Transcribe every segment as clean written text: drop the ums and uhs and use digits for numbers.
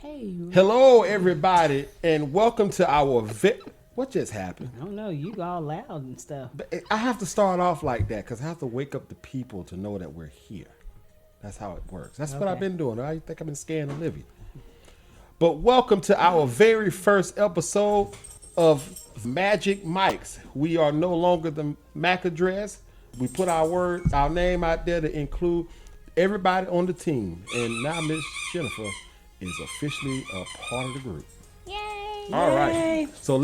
Hey. Hello, everybody, and welcome to our What just happened? I don't know. You all loud and stuff. I have to start off like that because I have to wake up the people to know that we're here. That's how it works. That's what I've been doing. I think I've been scaring Olivia. But welcome to our very first episode of Magic Mics. We are no longer the MAC address. We put our name out there to include everybody on the team. And now Miss Jennifer is officially a part of the group. Yay! All right. So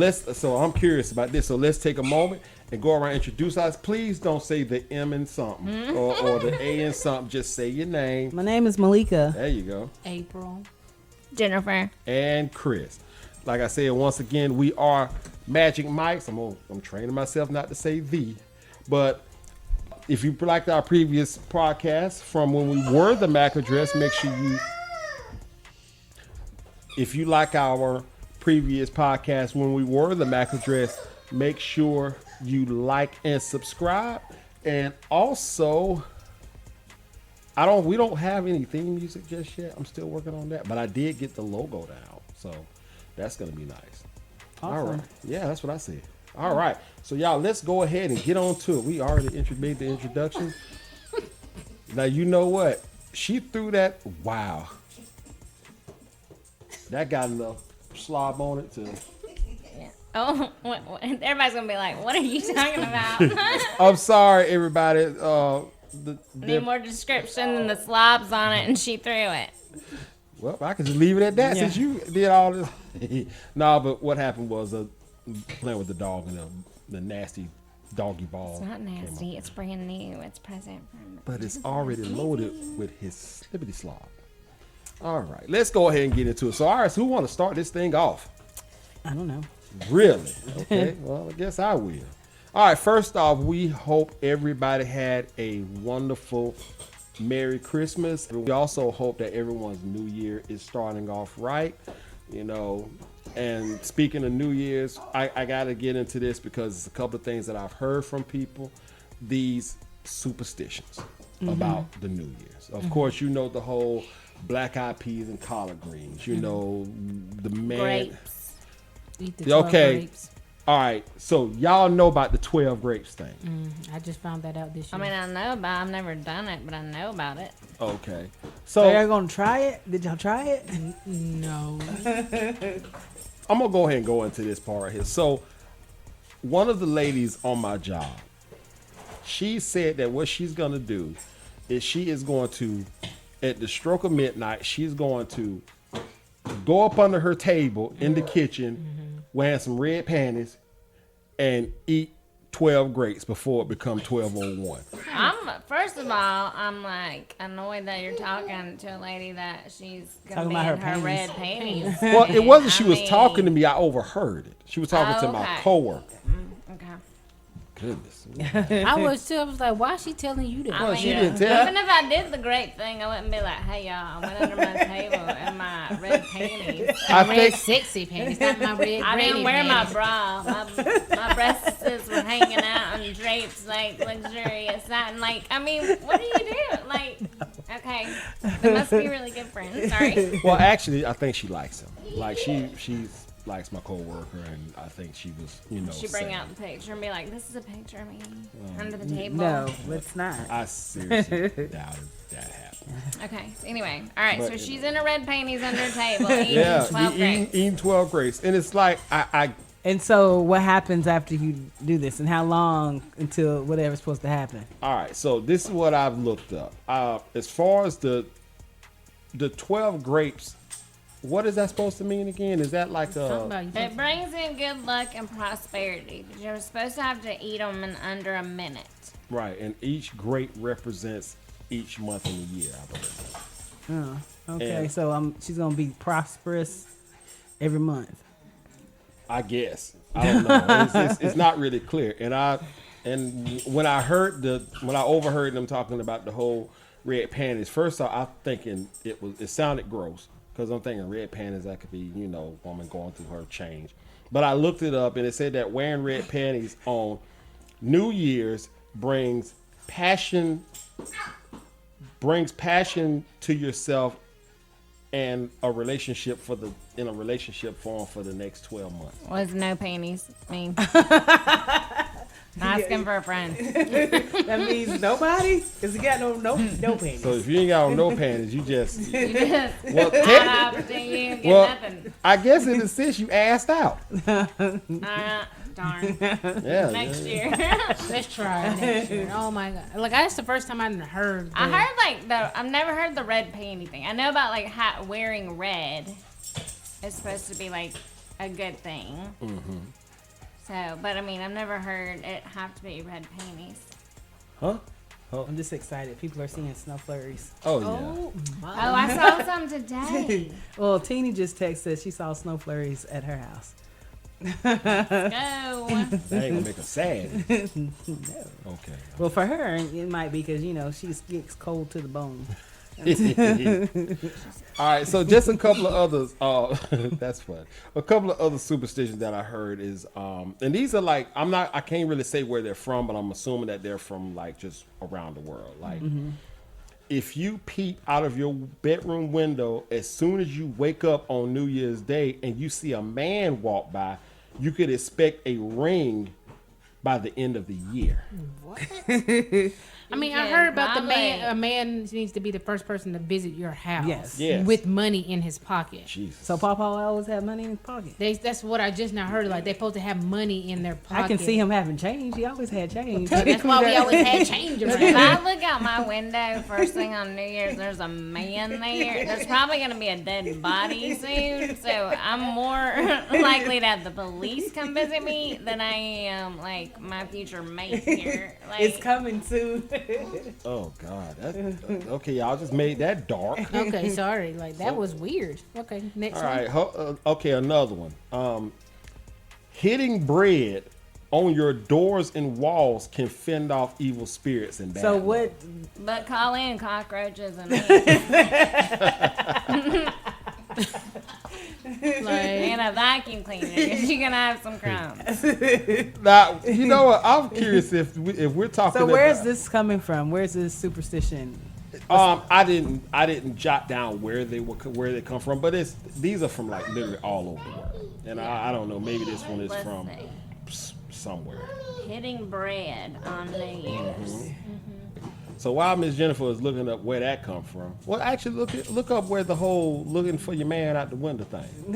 I'm curious about this. So let's take a moment and go around and introduce us. Please don't say the M and something or the A and something. Just say your name. My name is Malika. There you go. April. Jennifer. And Chris. Like I said, once again, we are Magic Mics. I'm training myself not to say the, but if you liked our previous podcast from when we were the MAC address, make sure you. If you like our previous podcast when we were the MAC address, make sure you like and subscribe. And also, we don't have any theme music just yet. I'm still working on that, but I did get the logo down, so that's gonna be nice. Awesome. All right, yeah, that's what I said. All right, so y'all, let's go ahead and get on to it. We already made the introduction. Now you know what? She threw that. Wow. That got enough slob on it to. Yeah. Oh, everybody's gonna be like, "What are you talking about?" I'm sorry, everybody. Need more description than the slobs on it, and she threw it. Well, I can just leave it at that since you did all this. No, but what happened was playing with the dog and the nasty doggy ball. It's not nasty. It's brand new. It's present from. But it's already loaded with his slippity slob. All right, let's go ahead and get into it. So, all right, so who want to start this thing off? I don't know. Really? Okay, well, I guess I will. All right, first off, we hope everybody had a wonderful Merry Christmas. We also hope that everyone's New Year is starting off right, you know. And speaking of New Year's, I got to get into this because it's a couple of things that I've heard from people, these superstitions about the New Year's. Of course, you know the whole black eyed peas and collard greens. You know, the man. Grapes. Eat the 12 grapes. All right. So y'all know about the 12 grapes thing. I just found that out this year. I mean, I know about. I've never done it, but I know about it. Okay. So So y'all gonna try it? Did y'all try it? No. I'm gonna go ahead and go into this part right here. So one of the ladies on my job, she said that what she's gonna do is she is going to, at the stroke of midnight, she's going to go up under her table in the kitchen, wearing some red panties, and eat 12 grapes before it becomes 12:01. First of all, I'm like annoyed that you're talking to a lady that she's gonna Talking be about in her her panties. red panties. Well, it wasn't she I was mean- talking to me. I overheard it. She was talking to my Okay. coworker. Okay. Goodness. I was too. I was like, why is she telling you that? I Well, mean, she didn't tell. even if I did the grape thing, I wouldn't be like, "Hey y'all, I went under my table in my red panties." I red think sexy panties, not my red. I didn't granny wear my panties. bra. My breasts were hanging out on drapes like luxurious satin. Like, I mean, what do you do? Like, okay, they must be really good friends. Sorry. Well, actually, I think she likes him. Like she likes my coworker, and I think she was, you know. She bring saying- out the picture and be like, "This is a picture of me under the table." No, let's not. I seriously doubted that happened. Okay. So anyway, all right. But so anyway. she's in her red panties under a table eating Yeah, 12 grapes. eating 12 grapes, and it's like I And so, what happens after you do this, and how long until whatever's supposed to happen? all right. So this is what I've looked up. As far as the 12 grapes, what is that supposed to mean again? Is that like Talking about you. It brings in good luck and prosperity. But you're supposed to have to eat them in under a minute. right? And each grape represents each month in the year, I believe. Okay, And- so she's gonna be prosperous every month. I guess. I don't know. It's not really clear. And when I overheard them talking about the whole red panties, first off, I'm thinking it sounded gross because I'm thinking red panties, that could be, you know, woman going through her change. But I looked it up and it said that wearing red panties on New Year's brings passion to yourself and a relationship in a relationship form for the next 12 months. Was no panties mean? Asking for a friend. That means nobody? Because you got no panties. So if you ain't got no panties, you just You just well, you get nothing. I guess in a sense you asked out. Darn. Yeah. Next year. Let's try it next year. Oh my god! Like that's the first time I heard. I heard I've never heard the red panty thing. I know about like wearing red is supposed to be like a good thing. Mm-hmm. So, but I mean, I've never heard it have to be red panties. Huh? I'm just excited. People are seeing snow flurries. Oh yeah. Oh, Oh, I saw some today. Well, Teeny just texted she saw snow flurries at her house. Go. That ain't gonna make her sad. No. Okay. Well, for her, it might be because, she gets cold to the bone. All right, so just a couple of others. That's fun. A couple of other superstitions that I heard is, and these are like I can't really say where they're from, but I'm assuming that they're from like just around the world. Like, if you peep out of your bedroom window as soon as you wake up on New Year's Day and you see a man walk by, you could expect a ring by the end of the year. what? I mean, I heard about the man. A man needs to be the first person to visit your house. Yes. With money in his pocket. Jesus. So Papa always had money in his pocket. That's what I just now heard. Like they're supposed to have money in their pocket. I can see him having change. He always had change. That's why we always had change If around. I look out my window first thing on New Year's, there's a man there. There's probably going to be a dead body soon. So I'm more likely to have the police come visit me than I am like my future mate here. Like, It's coming soon. Oh God. Okay, y'all just made that dark. Okay, sorry. Like that was weird. Okay, next All one. right. Okay, another one. Hitting bread on your doors and walls can fend off evil spirits and bad So luck. what? but call in cockroaches and Like, and a vacuum cleaner because you're gonna have some crumbs. Now, you know what? I'm curious if we're talking. So where's about, this coming from? Where's this superstition? I didn't jot down where they come from, but these are from like literally all over the world, and I don't know. Maybe this one is Let's from see. somewhere. Hitting bread on New Year's. So while Miss Jennifer is looking up where that come from, well, actually look up where the whole looking for your man out the window thing.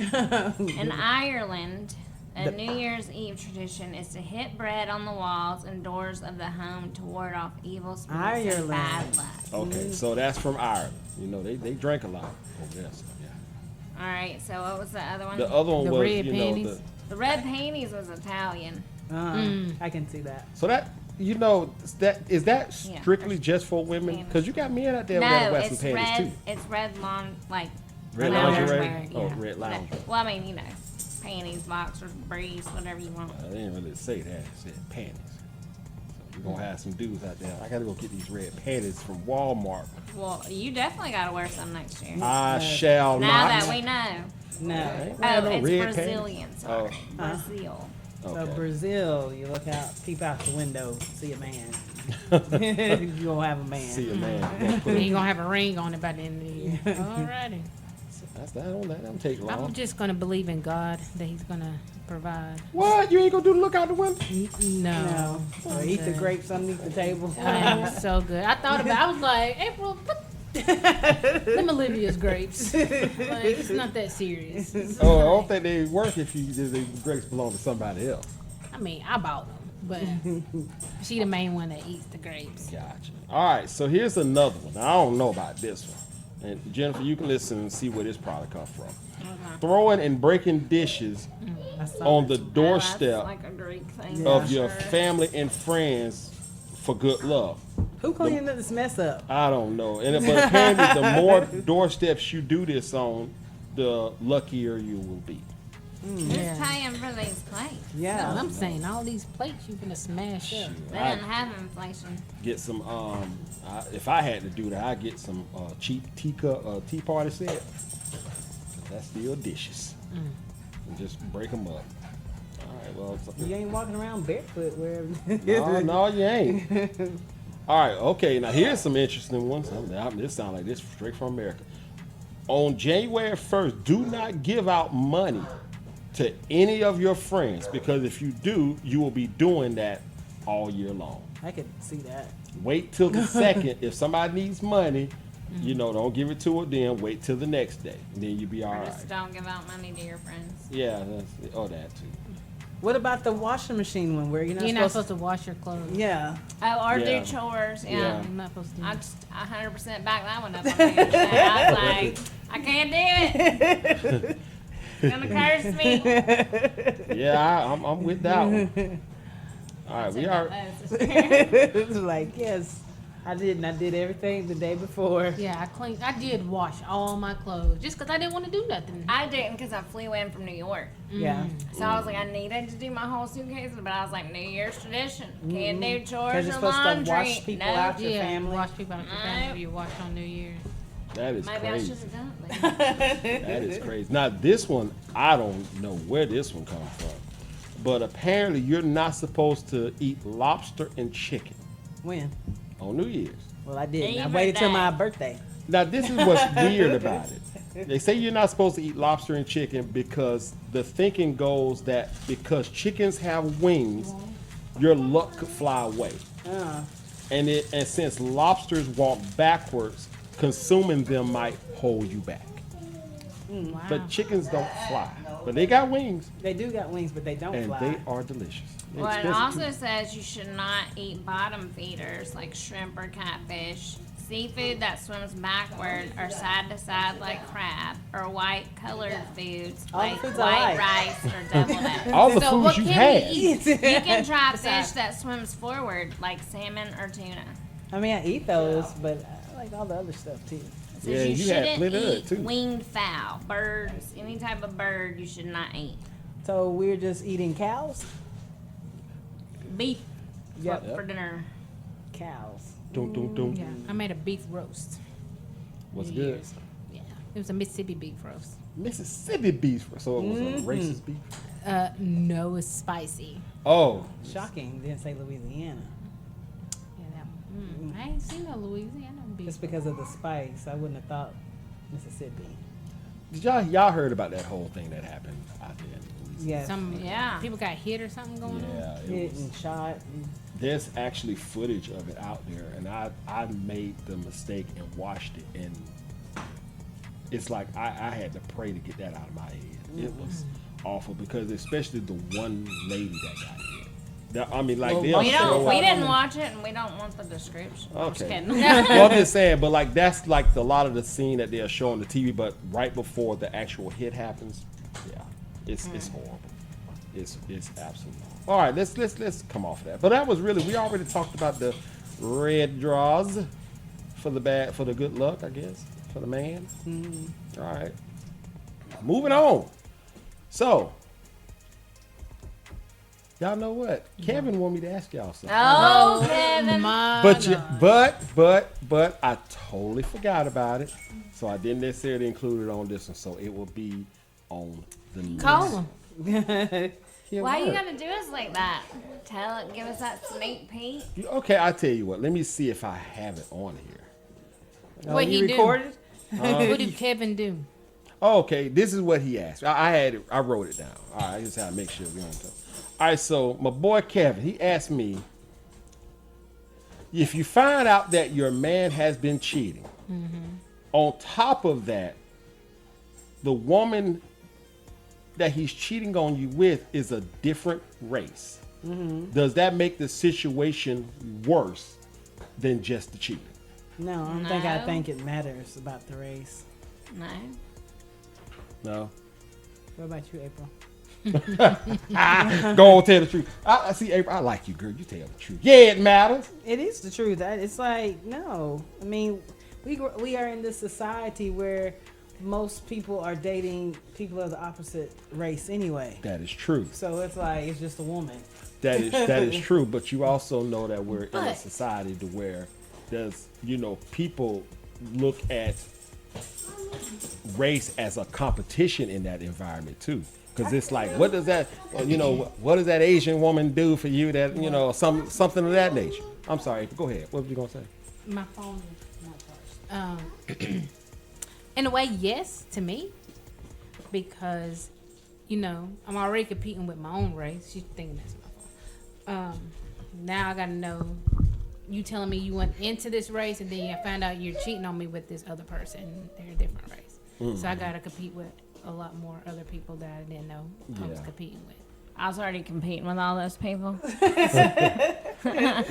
In Ireland, a New Year's Eve tradition is to hit bread on the walls and doors of the home to ward off evil spirits and bad luck. Okay, so that's from Ireland. You know, they drink a lot over there. So yeah. All right, so what was the other one? The other one The was red panties? The red panties was Italian. I can see that. So that is that strictly just for women? Because you got men out there that wear some it's panties red. too. It's red lawn like Red lingerie. lingerie. Oh, red lingerie. Well, I mean, panties, boxers, briefs, whatever you want. I didn't really say that. I said panties. So we're gonna have some dudes out there. I gotta go get these red panties from Walmart. Well, you definitely got to wear some next year. I shall now not. that we know. No. Wear no It's red Brazilian. panties. Sorry. Oh. Brazil. So Okay. Brazil, you look out, peep out the window, see a man. You gonna have a man. See a man. and you gonna have a ring on it by the end of the year. Alrighty. That don't take long. I'm just gonna believe in God that He's gonna provide. What? You ain't gonna do the look out the window? No. Or eat the grapes underneath the table. I am so good. I thought about. I was like, April, them Olivia's grapes. Like, it's not that serious. Oh, I don't think they work if the grapes belong to somebody else. I mean, I bought them, but she the main one that eats the grapes. Gotcha. All right, so here's another one. Now, I don't know about this one. And Jennifer, you can listen and see where this probably comes from. Throwing and breaking dishes on the That's doorstep like a Greek thing. of for your sure. family and friends for good luck. Who cleaned this mess up? I don't know. But apparently, the more doorsteps you do this on, the luckier you will be. Just paying for these plates. Yeah. I'm saying all these plates you gonna smash up. Shoot, They I didn't have inflation. get some. If I had to do that, I'd get some cheap tea party set. That's still dishes. And just break them up. All right. Well. You ain't walking around barefoot wherever. No, you ain't. All right, okay. Now here's some interesting ones. This sounds like this straight from America. On January 1st, do not give out money to any of your friends, because if you do, you will be doing that all year long. I could see that. Wait till the second. If somebody needs money, you know, don't give it to her then. Wait till the next day, and then you'll be all Or right. just don't give out money to your friends. Yeah, that too. What about the washing machine one where you're not You're supposed not supposed to wash your clothes. Yeah. Oh, or Yeah. do chores. Yeah. Yeah. You're not supposed to do I that. just 100% back that one up on me. I was like, I can't do it. Gonna curse me. Yeah, I'm with that one. All right, we are. It's like, yes, I did, and I did everything the day before. Yeah, I did wash all my clothes just because I didn't want to do nothing. I didn't because I flew in from New York. Yeah. So I was like, I needed to do my whole suitcase, but I was like, New Year's tradition. Can't do Because chores you're or supposed laundry. to wash people no. out your Yeah, family. wash people out your family. You wash on New Year's. That is Maybe I crazy. should have done it. Later. That is crazy. Now this one, I don't know where this one comes from, but apparently you're not supposed to eat lobster and chicken When? on New Year's. Well, I did. I Even waited till my that. birthday. Now this is what's weird about it. They say you're not supposed to eat lobster and chicken because the thinking goes that because chickens have wings, your luck could fly away. And since lobsters walk backwards, consuming them might hold you back. Wow. But chickens don't fly, but they got wings, They do got wings, but they don't and fly. they are delicious. They're Well, it expensive, also too. says you should not eat bottom feeders like shrimp or catfish, seafood that swims backward or side to side like crab, or white colored foods All the like foods I white like. rice or deviled eggs. all the So what foods you can we had. eat? You can try fish that swims forward like salmon or tuna. I mean, I eat those, but I like all the other stuff too. It says Yeah, you you had shouldn't plenty of it, eat too. winged fowl, birds, any type of bird you should not eat. So we're just eating cows? Beef Yep. for dinner. Cows. Dum, dum, dum. Yeah, I made a beef roast. What's New good? Year's. Yeah, it was a Mississippi beef roast. Mississippi beef. So it was a racist beef. No, it's spicy. Oh, Shocking. Didn't say Louisiana. Yeah, I ain't seen no Louisiana beef. Just because of the spice, I wouldn't have thought Mississippi. did y'all heard about that whole thing that happened out there? Yes. Some Yeah. people got hit or something going on. Yeah, it Hit was. and shot. And There's actually footage of it out there, and I made the mistake and watched it, and it's like I had to pray to get that out of my head. It was awful because especially the one lady that got hit. I mean, like Well, they'll We show don't. up- We didn't watch it, and we don't want the description. I'm just Okay. kidding. Well, I'm just saying, but like that's like a lot of the scene that they'll show on the TV, but right before the actual hit happens, yeah, it's horrible. It's absolutely. All right, let's come off of that. But that was really, we already talked about the red draws for the good luck, I guess, for the man. All right, moving on. So, y'all know what? Kevin wanted me to ask y'all something. Oh, Kevin. My But I totally forgot about it, so I didn't necessarily include it on this one. So it will be on the next. Call them. Yeah, Why you what? gotta do us like that? Give us that sneak peek. Okay, I'll tell you what. Let me see if I have it on here. Oh, What you he do? recorded? What did Kevin do? Oh, okay, this is what he asked. I had it. I wrote it down. All right, I just had to make sure we on top. All right, so my boy Kevin, he asked me if you find out that your man has been cheating. On top of that, the woman that he's cheating on you with is a different race. Does that make the situation worse than just the cheating? No, I don't No. think it matters about the race. No. No. What about you, April? Go on, tell the truth. I see, April. I like you, girl. You tell the truth. Yeah, it matters. It is the truth. It's like, no. I mean, we are in this society where most people are dating people of the opposite race anyway. That is true. So it's like, it's just a woman. That is true. But you also know that we're in a But- society to where there's, people look at race as a competition in that environment too. Because it's like, what does that, what does that Asian woman do for you that, something of that nature? I'm sorry. Go ahead. What were you gonna say? My phone is not charged. And In a way, yes, to me, because I'm already competing with my own race. She's thinking that's my fault. Now I gotta know. You telling me you went into this race and then you find out you're cheating on me with this other person. They're a different race. So I gotta compete with a lot more other people that I didn't know I was competing with. I was already competing with all those people. I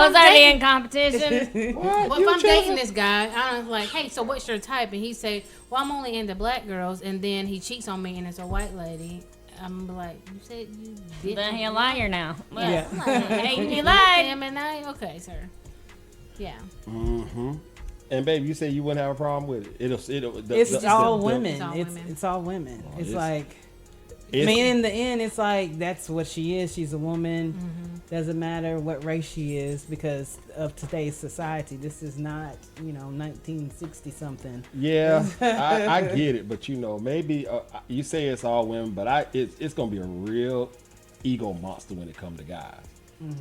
was already in competition. Well, if I'm dating this guy, I'm like, hey, so what's your type? And he say, well, I'm only into black girls. And then he cheats on me and it's a white lady. I'm like, you said you didn't. Then he a liar now. Yeah. Hey, you lied. Okay, sir. Yeah. Mm-hmm. And baby, you say you wouldn't have a problem with it. It's all women. It's all women. Oh, it's like, I mean, in the end, it's like that's what she is. She's a woman. Doesn't matter what race she is because of today's society. This is not, 1960 something. Yeah, I get it, but maybe you say it's all women, but it's gonna be a real ego monster when it comes to guys.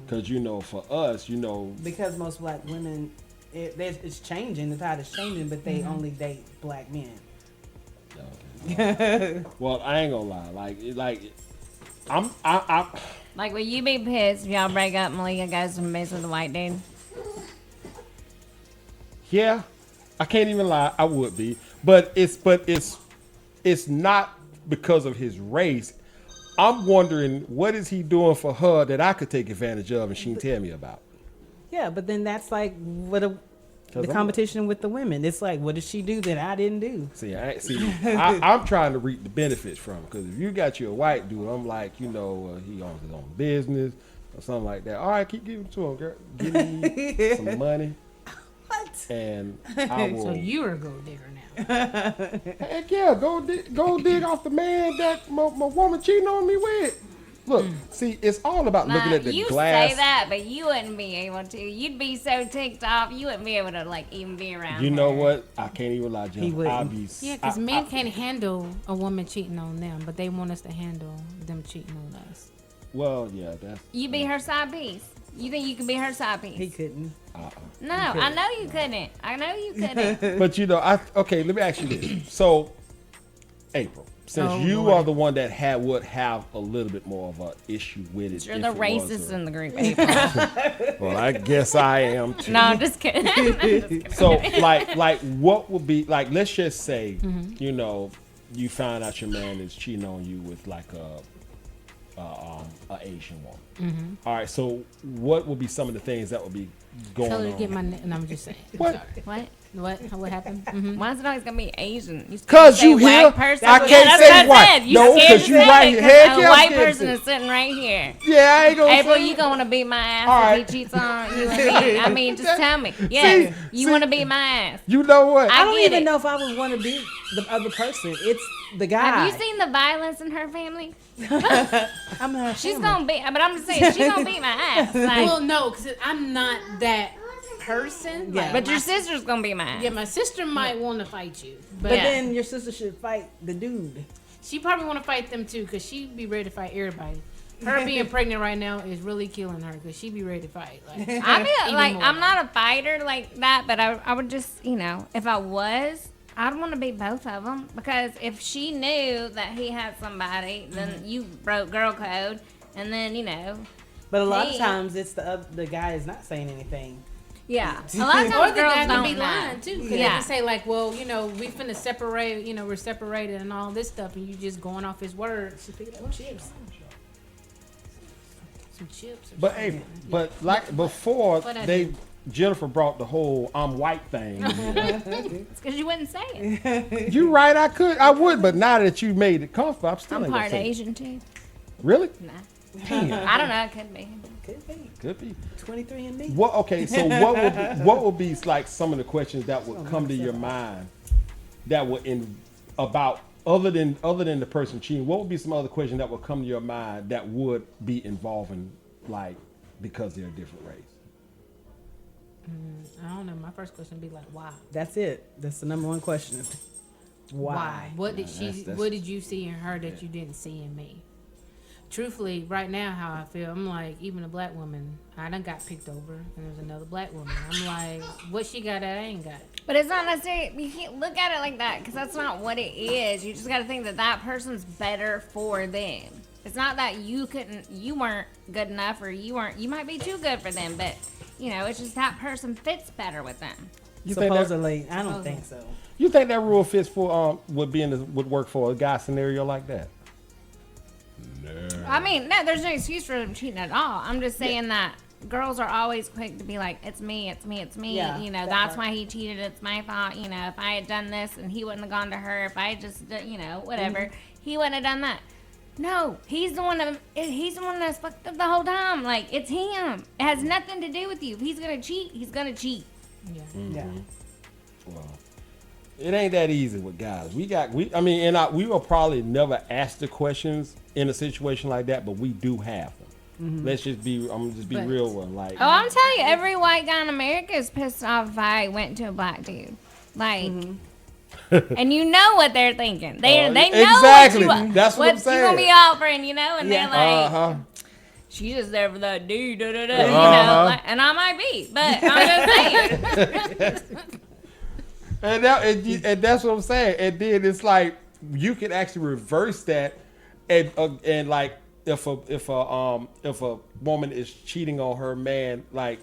Because for us, because most black women, it's changing. The tide is changing, but they only date black men. Okay. Well, I ain't gonna lie. I'm. Like, will you be pissed if y'all break up and Malika goes and mess with a white dude? Yeah, I can't even lie. I would be, but it's not because of his race. I'm wondering what is he doing for her that I could take advantage of and she can tell me about. Yeah, but then that's like the competition with the women. It's like, what did she do that I didn't do? I'm trying to reap the benefits from it, because if you got you a white dude, I'm like, he owns his own business or something like that. All right, keep giving it to him, girl. Give me some money. What? And I will. So you're a gold digger now. Heck yeah, go dig off the man that my woman cheating on me with. Look, see, it's all about looking at the glass. You say that, but you wouldn't be able to. You'd be so ticked off, you wouldn't be able to even be around. You know what? I can't even lie, Jim. Yeah, because men can't handle a woman cheating on them, but they want us to handle them cheating on us. Well, yeah, that's. You be her side piece. You think you can be her side piece? He couldn't. No, I know you couldn't. I know you couldn't. But okay, let me ask you this. So, April, since you are the one that would have a little bit more of an issue with it. You're the racist in the group, April. Well, I guess I am too. No, I'm just kidding. I'm just kidding. So, like, what would be like? Let's just say, you find out your man is cheating on you with like a Asian woman. All right, so what would be some of the things that would be going Tell her on? to get my name. No, I'm just saying. What? What? What happened? Why is it always gonna be Asian? Because you here, I can't say white. No, because you right here. Heck yeah, a white person is sitting right here. Yeah, I ain't gonna April, say you gonna beat my ass right. if he cheats on you and me? I mean, just tell me. Yeah, you want to beat my ass. You know what? I don't even know if I would want to be the other person. It's the guy. Have you seen the violence in her family? She's gonna beat, but I'm just saying she's gonna beat my ass. Like, Well, no, because I'm not that person. Yeah. but your sister's gonna beat my ass. Yeah, my sister might want to fight you, But then your sister should fight the dude. she probably want to fight them too, because she be ready to fight everybody. Her being pregnant right now is really killing her, because she be ready to fight. Like, I feel even like more. I'm not a fighter like that, but I would just, if I was, I'd want to beat both of them, because if she knew that he had somebody, then you broke girl code, and then But a lot of times it's the guy is not saying anything. yeah. A lot of Or times the girls guy don't can be know. lying too, because they can say like, well, we finna separate, we're separated and all this stuff, and you just going off his word. Chips. Some chips. Or But something. April, but like before, What I do? Jennifer brought the whole "I'm white" thing. It's because you wouldn't say it. You right? I would, but now that you made it comfortable, I'm still I'm ain't part gonna say it. Asian too. Really? Nah. Damn. I don't know. It could be. Could be. Could be. 23 and me. What? Okay, so what would be like some of the questions that would come to your mind that would about other than the person cheating? What would be some other questions that would come to your mind that would be involving like because they're a different race? I don't know. My first question would be like, why? That's it. That's the number one question. Why? What did that's- What did you see in her that you didn't see in me? truthfully, right now, how I feel, I'm like, even a black woman, I done got picked over, and there's another black woman. I'm like, what she got that I ain't got? But it's not necessarily, you can't look at it like that because that's not what it is. You just got to think that that person's better for them. It's not that you weren't good enough or you might be too good for them, but, you know, it's just that person fits better with them. Supposedly, I don't think so. You think that rule fits for would work for a guy scenario like that? No. I mean, no, there's no excuse for them cheating at all. I'm just saying that girls are always quick to be like, it's me. Yeah, you know, that's why he cheated. It's my fault. You know, if I had done this and he wouldn't have gone to her, if I had just, you know, whatever, he wouldn't have done that. No, he's the one that's fucked up the whole time. Like, it's him. It has nothing to do with you. If he's gonna cheat, he's gonna cheat. Yeah. Yeah. Well, it ain't that easy with guys. We will probably never ask the questions in a situation like that, but we do have them. Let's just be. I'm gonna just be real with them. Like, Oh, I'm telling you, every white guy in America is pissed off if I went to a black dude. Like, and you know what they're thinking. They know exactly. what That's what I'm you gonna be saying. offering, you know, and they're like, she's just there for that dude, you know, like, and I might be, but I'm just saying. and that's what I'm saying. And then it's like you can actually reverse that, and like if a woman is cheating on her man, like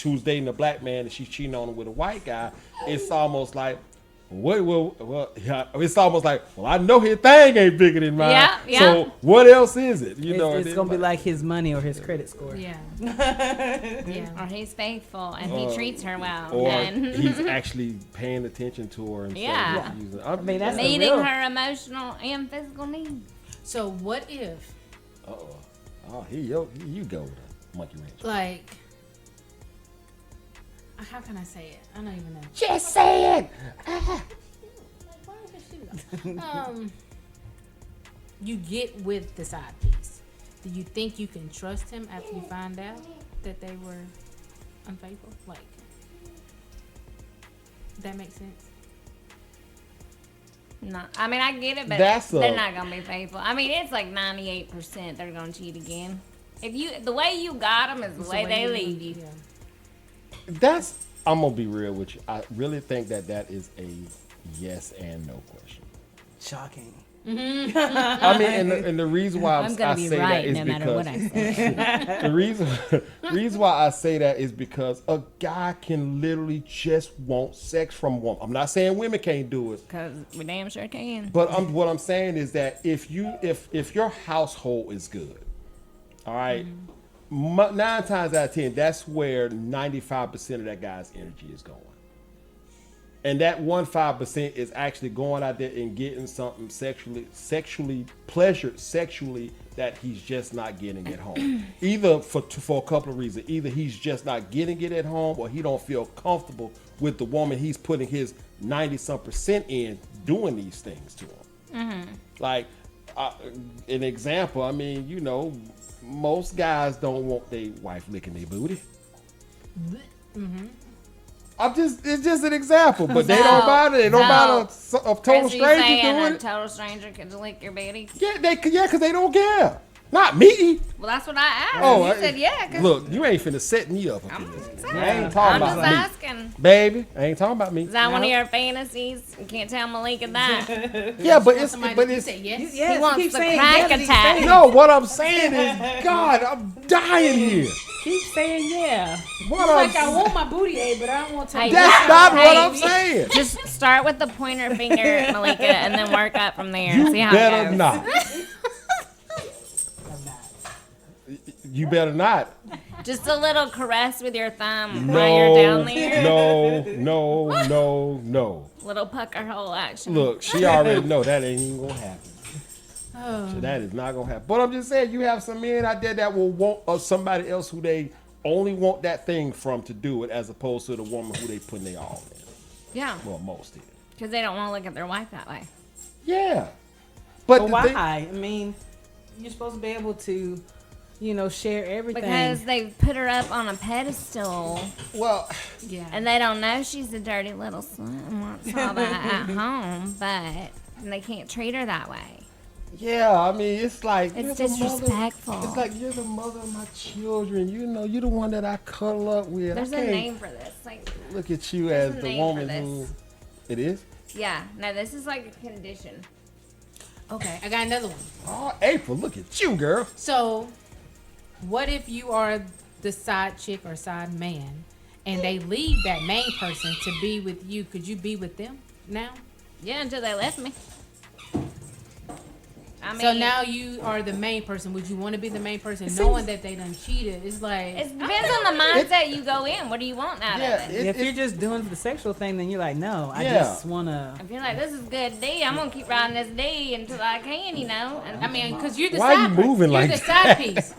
who's dating a black man and she's cheating on him with a white guy, it's almost like. It's almost like, well, I know his thing ain't bigger than mine. Yeah. So what else is it? You know, it's gonna be like his money or his credit score. Yeah. Or he's faithful and he treats her well. or And he's actually paying attention to her. And Yeah. I mean, that's the meeting real- her emotional and physical needs. So what if, here you go with a monkey wrench. like, how can I say it? I don't even know. Just say it. You get with the side piece. Do you think you can trust him after you find out that they were unfaithful? Like, that makes sense? No, I mean, I get it, but they're not gonna be faithful. I mean, it's like 98% they're gonna cheat again. The way you got them is the way they leave you. Yeah. I'm gonna be real with you. I really think that is a yes and no question. Shocking. I mean, and the reason why I'm gonna I be say right that is no because matter what I say. the reason why I say that is because a guy can literally just want sex from a woman. I'm not saying women can't do it, Because we damn sure can. but what I'm saying is that if your household is good, all right, 9 times out of 10, that's where 95% of that guy's energy is going. And that 5% is actually going out there and getting something sexually pleasured sexually that he's just not getting at home. Either for a couple of reasons. Either he's just not getting it at home, or he don't feel comfortable with the woman he's putting his 90-some% in doing these things to him. Like an example. I mean, you know, most guys don't want their wife licking their booty. It's just an example, but they don't bother. They don't bother a total stranger doing A it. total stranger could lick your booty. Yeah, because they don't care. Not me. Well, that's what I asked. Oh, You said yeah. 'Cause Look, you ain't finna set me up. I'm in this. just I ain't talking I'm about just me, asking. baby. I ain't talking about me. Is that one of your fantasies? You can't tell Malika that. Yeah, but Somebody it's say yes. Yes, He wants keep the saying crack yes, attack. keep no. What I'm saying is, God, I'm dying here. Keep saying yeah. What Like, I'm I want my booty ate, but I don't want to. Hey, That's not what Hey. I'm saying. Just start with the pointer finger, Malika, and then work up from there. and You see how better it goes. not. You better not. Just a little caress with your thumb while you're down there. No. Little pucker hole action. Look, she already know that ain't even gonna happen. Oh. So that is not gonna happen. But I'm just saying, you have some men out there that will want somebody else who they only want that thing from to do it, as opposed to the woman who they putting their all in. Yeah, Well, most in. because they don't want to look at their wife that way. Yeah. But Why? the thing, I mean, you're supposed to be able to, share everything. Because they put her up on a pedestal, well, Yeah. and they don't know she's a dirty little slut and wants all that at home, but they can't treat her that way. Yeah, I mean, it's like It's you're the mother- disrespectful. It's like you're the mother of my children. You know, you're the one that I cuddle up with. There's I a can't name for this. Like, look at you there's as a the name woman for who. this. It is. Yeah, no, this is like a condition. Okay, I got another one. Oh, April, look at you, girl. So, what if you are the side chick or side man, and they leave that main person to be with you? Could you be with them now? Yeah, until they left me. I mean, So now you are the main person. Would you want to be the main person, knowing that they done cheated? It's like it depends on the mindset you go in. What do you want out Yeah, of it? If you're just doing the sexual thing, then you're like, no, I Yeah. just wanna. If you're like, this is good D, I'm gonna keep riding this D until I can, you know. And I mean, because you're the Why side. you moving you're like the side piece.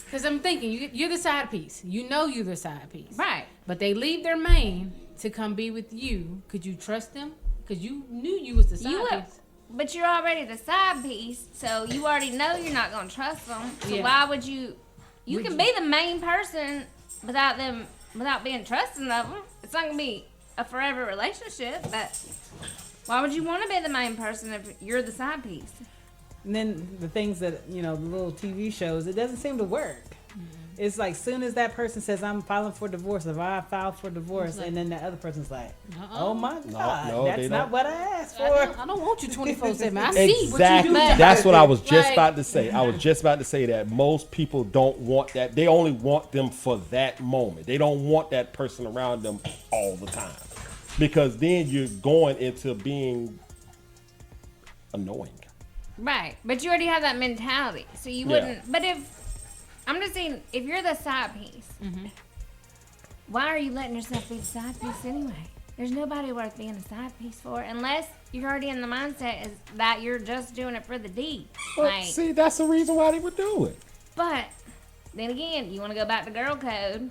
Because I'm thinking you're the side piece. You know you're the side piece. right. But they leave their main to come be with you. Could you trust them? Because you knew you was the side You would, piece. but you're already the side piece, so you already know you're not gonna trust them. So Yeah. why would you? You Would can you? be the main person without being trusting of them. It's not gonna be a forever relationship, but why would you want to be the main person if you're the side piece? And then the things that, the little TV shows, it doesn't seem to work. It's like soon as that person says, I'm filing for divorce, if I file for divorce, and then the other person's like, oh my God, no, they that's not don't. what I asked for. I don't want you 24/7. I see what you Exactly. do. That's what I was just Like- about to say. I was just about to say that most people don't want that. They only want them for that moment. They don't want that person around them all the time. Because then you're going into being annoying. Right, but you already have that mentality, so you Yeah. wouldn't. But I'm just saying, if you're the side piece, why are you letting yourself be the side piece anyway? There's nobody worth being a side piece for, unless you're already in the mindset is that you're just doing it for the D. But Like, see, that's the reason why they would do it. but then again, you want to go back to girl code.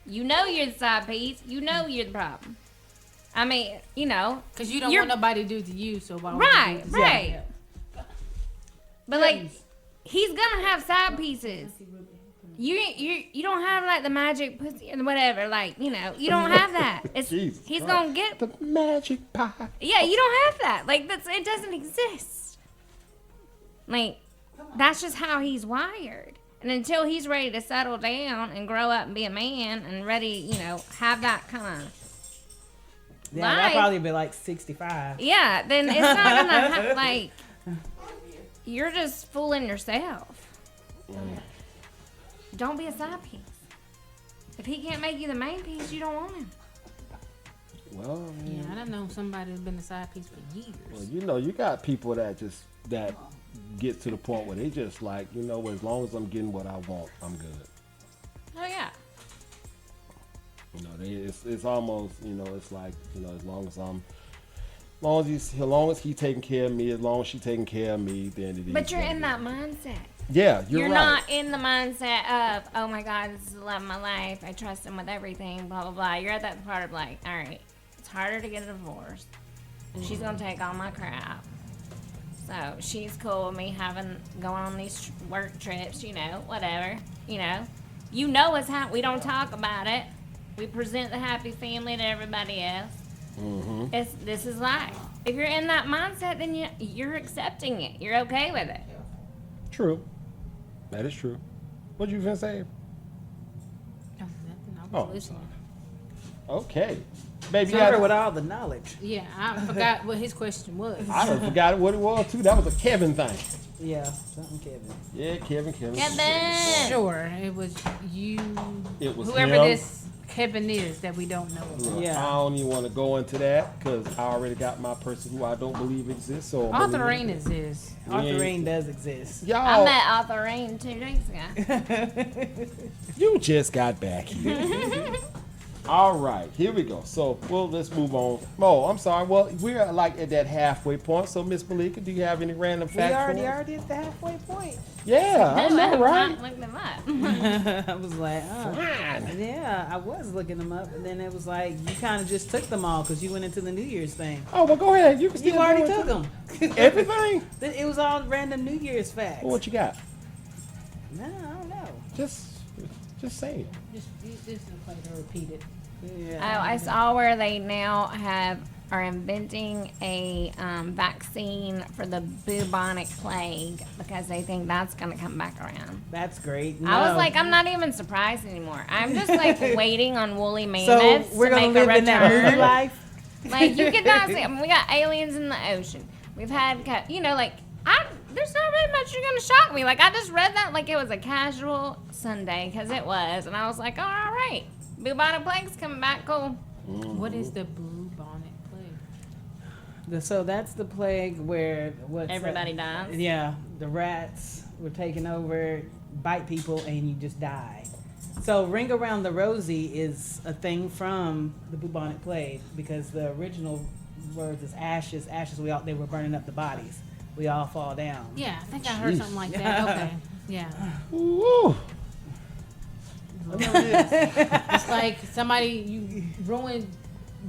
You know you're the side piece. You know you're the problem. I mean, Because you don't You're- want nobody to do it to you, so why would Right, you do it? right. But like, he's gonna have side pieces. You don't have like the magic pussy and whatever. Like, you don't have that. It's Jesus he's Christ. gonna get. The magic pie. Yeah, you don't have that. Like it doesn't exist. Like that's just how he's wired. And until he's ready to settle down and grow up and be a man and ready, have that kind of. Yeah, Life. that'll probably be like 65. Yeah, then it's not gonna like. You're just fooling yourself. Don't be a side piece. If he can't make you the main piece, you don't want him. Well, I mean, Yeah, I don't know somebody who's been a side piece for years. well, you got people that get to the point where they just like, as long as I'm getting what I want, I'm good. Oh yeah. It's almost, it's like, as long as he taking care of me, as long as she taking care of me, then it is. But you're what in it that is. mindset. Yeah, you're right. not in the mindset of, oh my God, this is the love of my life. I trust him with everything, blah, blah, blah. You're at that part of like, all right, it's harder to get a divorce. She's going to take all my crap. So she's cool with me going on these work trips, whatever. You know what's happening. We don't talk about it. We present the happy family to everybody else. Mm-hmm. This is life. If you're in that mindset, then you're accepting it. You're okay with it. True. That is true. What you finna say? Oh, nothing. I was Oh, I'm listening. Okay. Baby, It's over with all the knowledge. Yeah, I forgot what his question was. I done forgot what it was too. That was a Kevin thing. Yeah, something Kevin. Yeah, Kevin. Kevin. Sure, it was you. It was Whoever him. this Kevin is that we don't know about. Look, Yeah. I don't even want to go into that because I already got my person who I don't believe exists. So Arthur Rain is this. Arthur Rain does exist. I Y'all, met Arthur Rain 2 weeks ago. you just got back here. All right, here we go. So, let's move on. Mo, I'm sorry. Well, we're like at that halfway point. So, Miss Malika, do you have any random We facts? already for us? at the halfway point. Yeah, I know, right? Look them up. I was like, oh. Fine. Yeah, I was looking them up, and then it was like you kind of just took them all because you went into the New Year's thing. Oh, well, go ahead. You can You still already do it, took too. them. Everything. It was all random New Year's facts. Well, what you got? No, I don't know. Just say it. Just play to repeat it. Oh, Yeah. I saw where they now have are inventing a vaccine for the bubonic plague because they think that's going to come back around. That's great. I was like, I'm not even surprised anymore. I'm just like waiting on woolly mammoths so we're to gonna make live a in that movie return. life. Like, you cannot see. I mean, we got aliens in the ocean. We've had, like, there's not really much you're going to shock me. Like, I just read that like it was a casual Sunday, because it was. And I was like, all right, bubonic plague's coming back, cool. What is the bubonic plague? So that's the plague where Everybody dies. Yeah, the rats were taking over, bite people, and you just die. So Ring Around the Rosie is a thing from the bubonic plague because the original words is ashes. Ashes. They were burning up the bodies. We all fall down. Yeah, I think I heard something like that. Okay, yeah. Ooh. It's like you ruined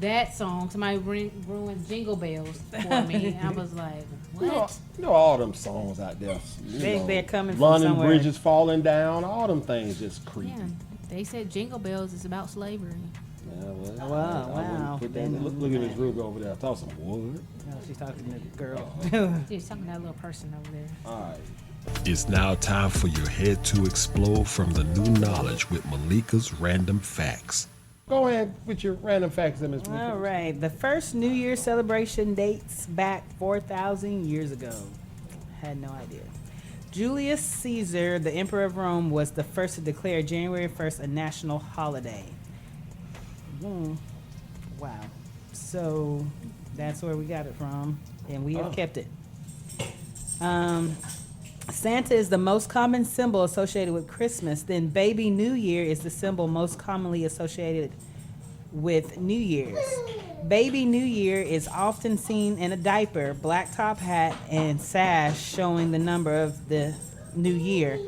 that song. Somebody ruined Jingle Bells for me. I was like, what? You know all them songs out there. They're coming from London somewhere. bridges falling down. All them things just creepy. Yeah, they said Jingle Bells is about slavery. Yeah, well, Wow, I wouldn't wow. put that- Look at Miss Ruby over there. I thought some wood. No, she's talking to the girl. She's talking to that little person over there. All right. It's now time for your head to explode from the new knowledge with Malika's Random Facts. Go ahead with your random facts, Miss Ruby. All right. The first New Year celebration dates back 4,000 years ago. Had no idea. Julius Caesar, the Emperor of Rome, was the first to declare January 1st a national holiday. Wow. So that's where we got it from, and we have kept it. Santa is the most common symbol associated with Christmas. Then Baby New Year is the symbol most commonly associated with New Year's. Baby New Year is often seen in a diaper, black top hat, and sash showing the number of the new year.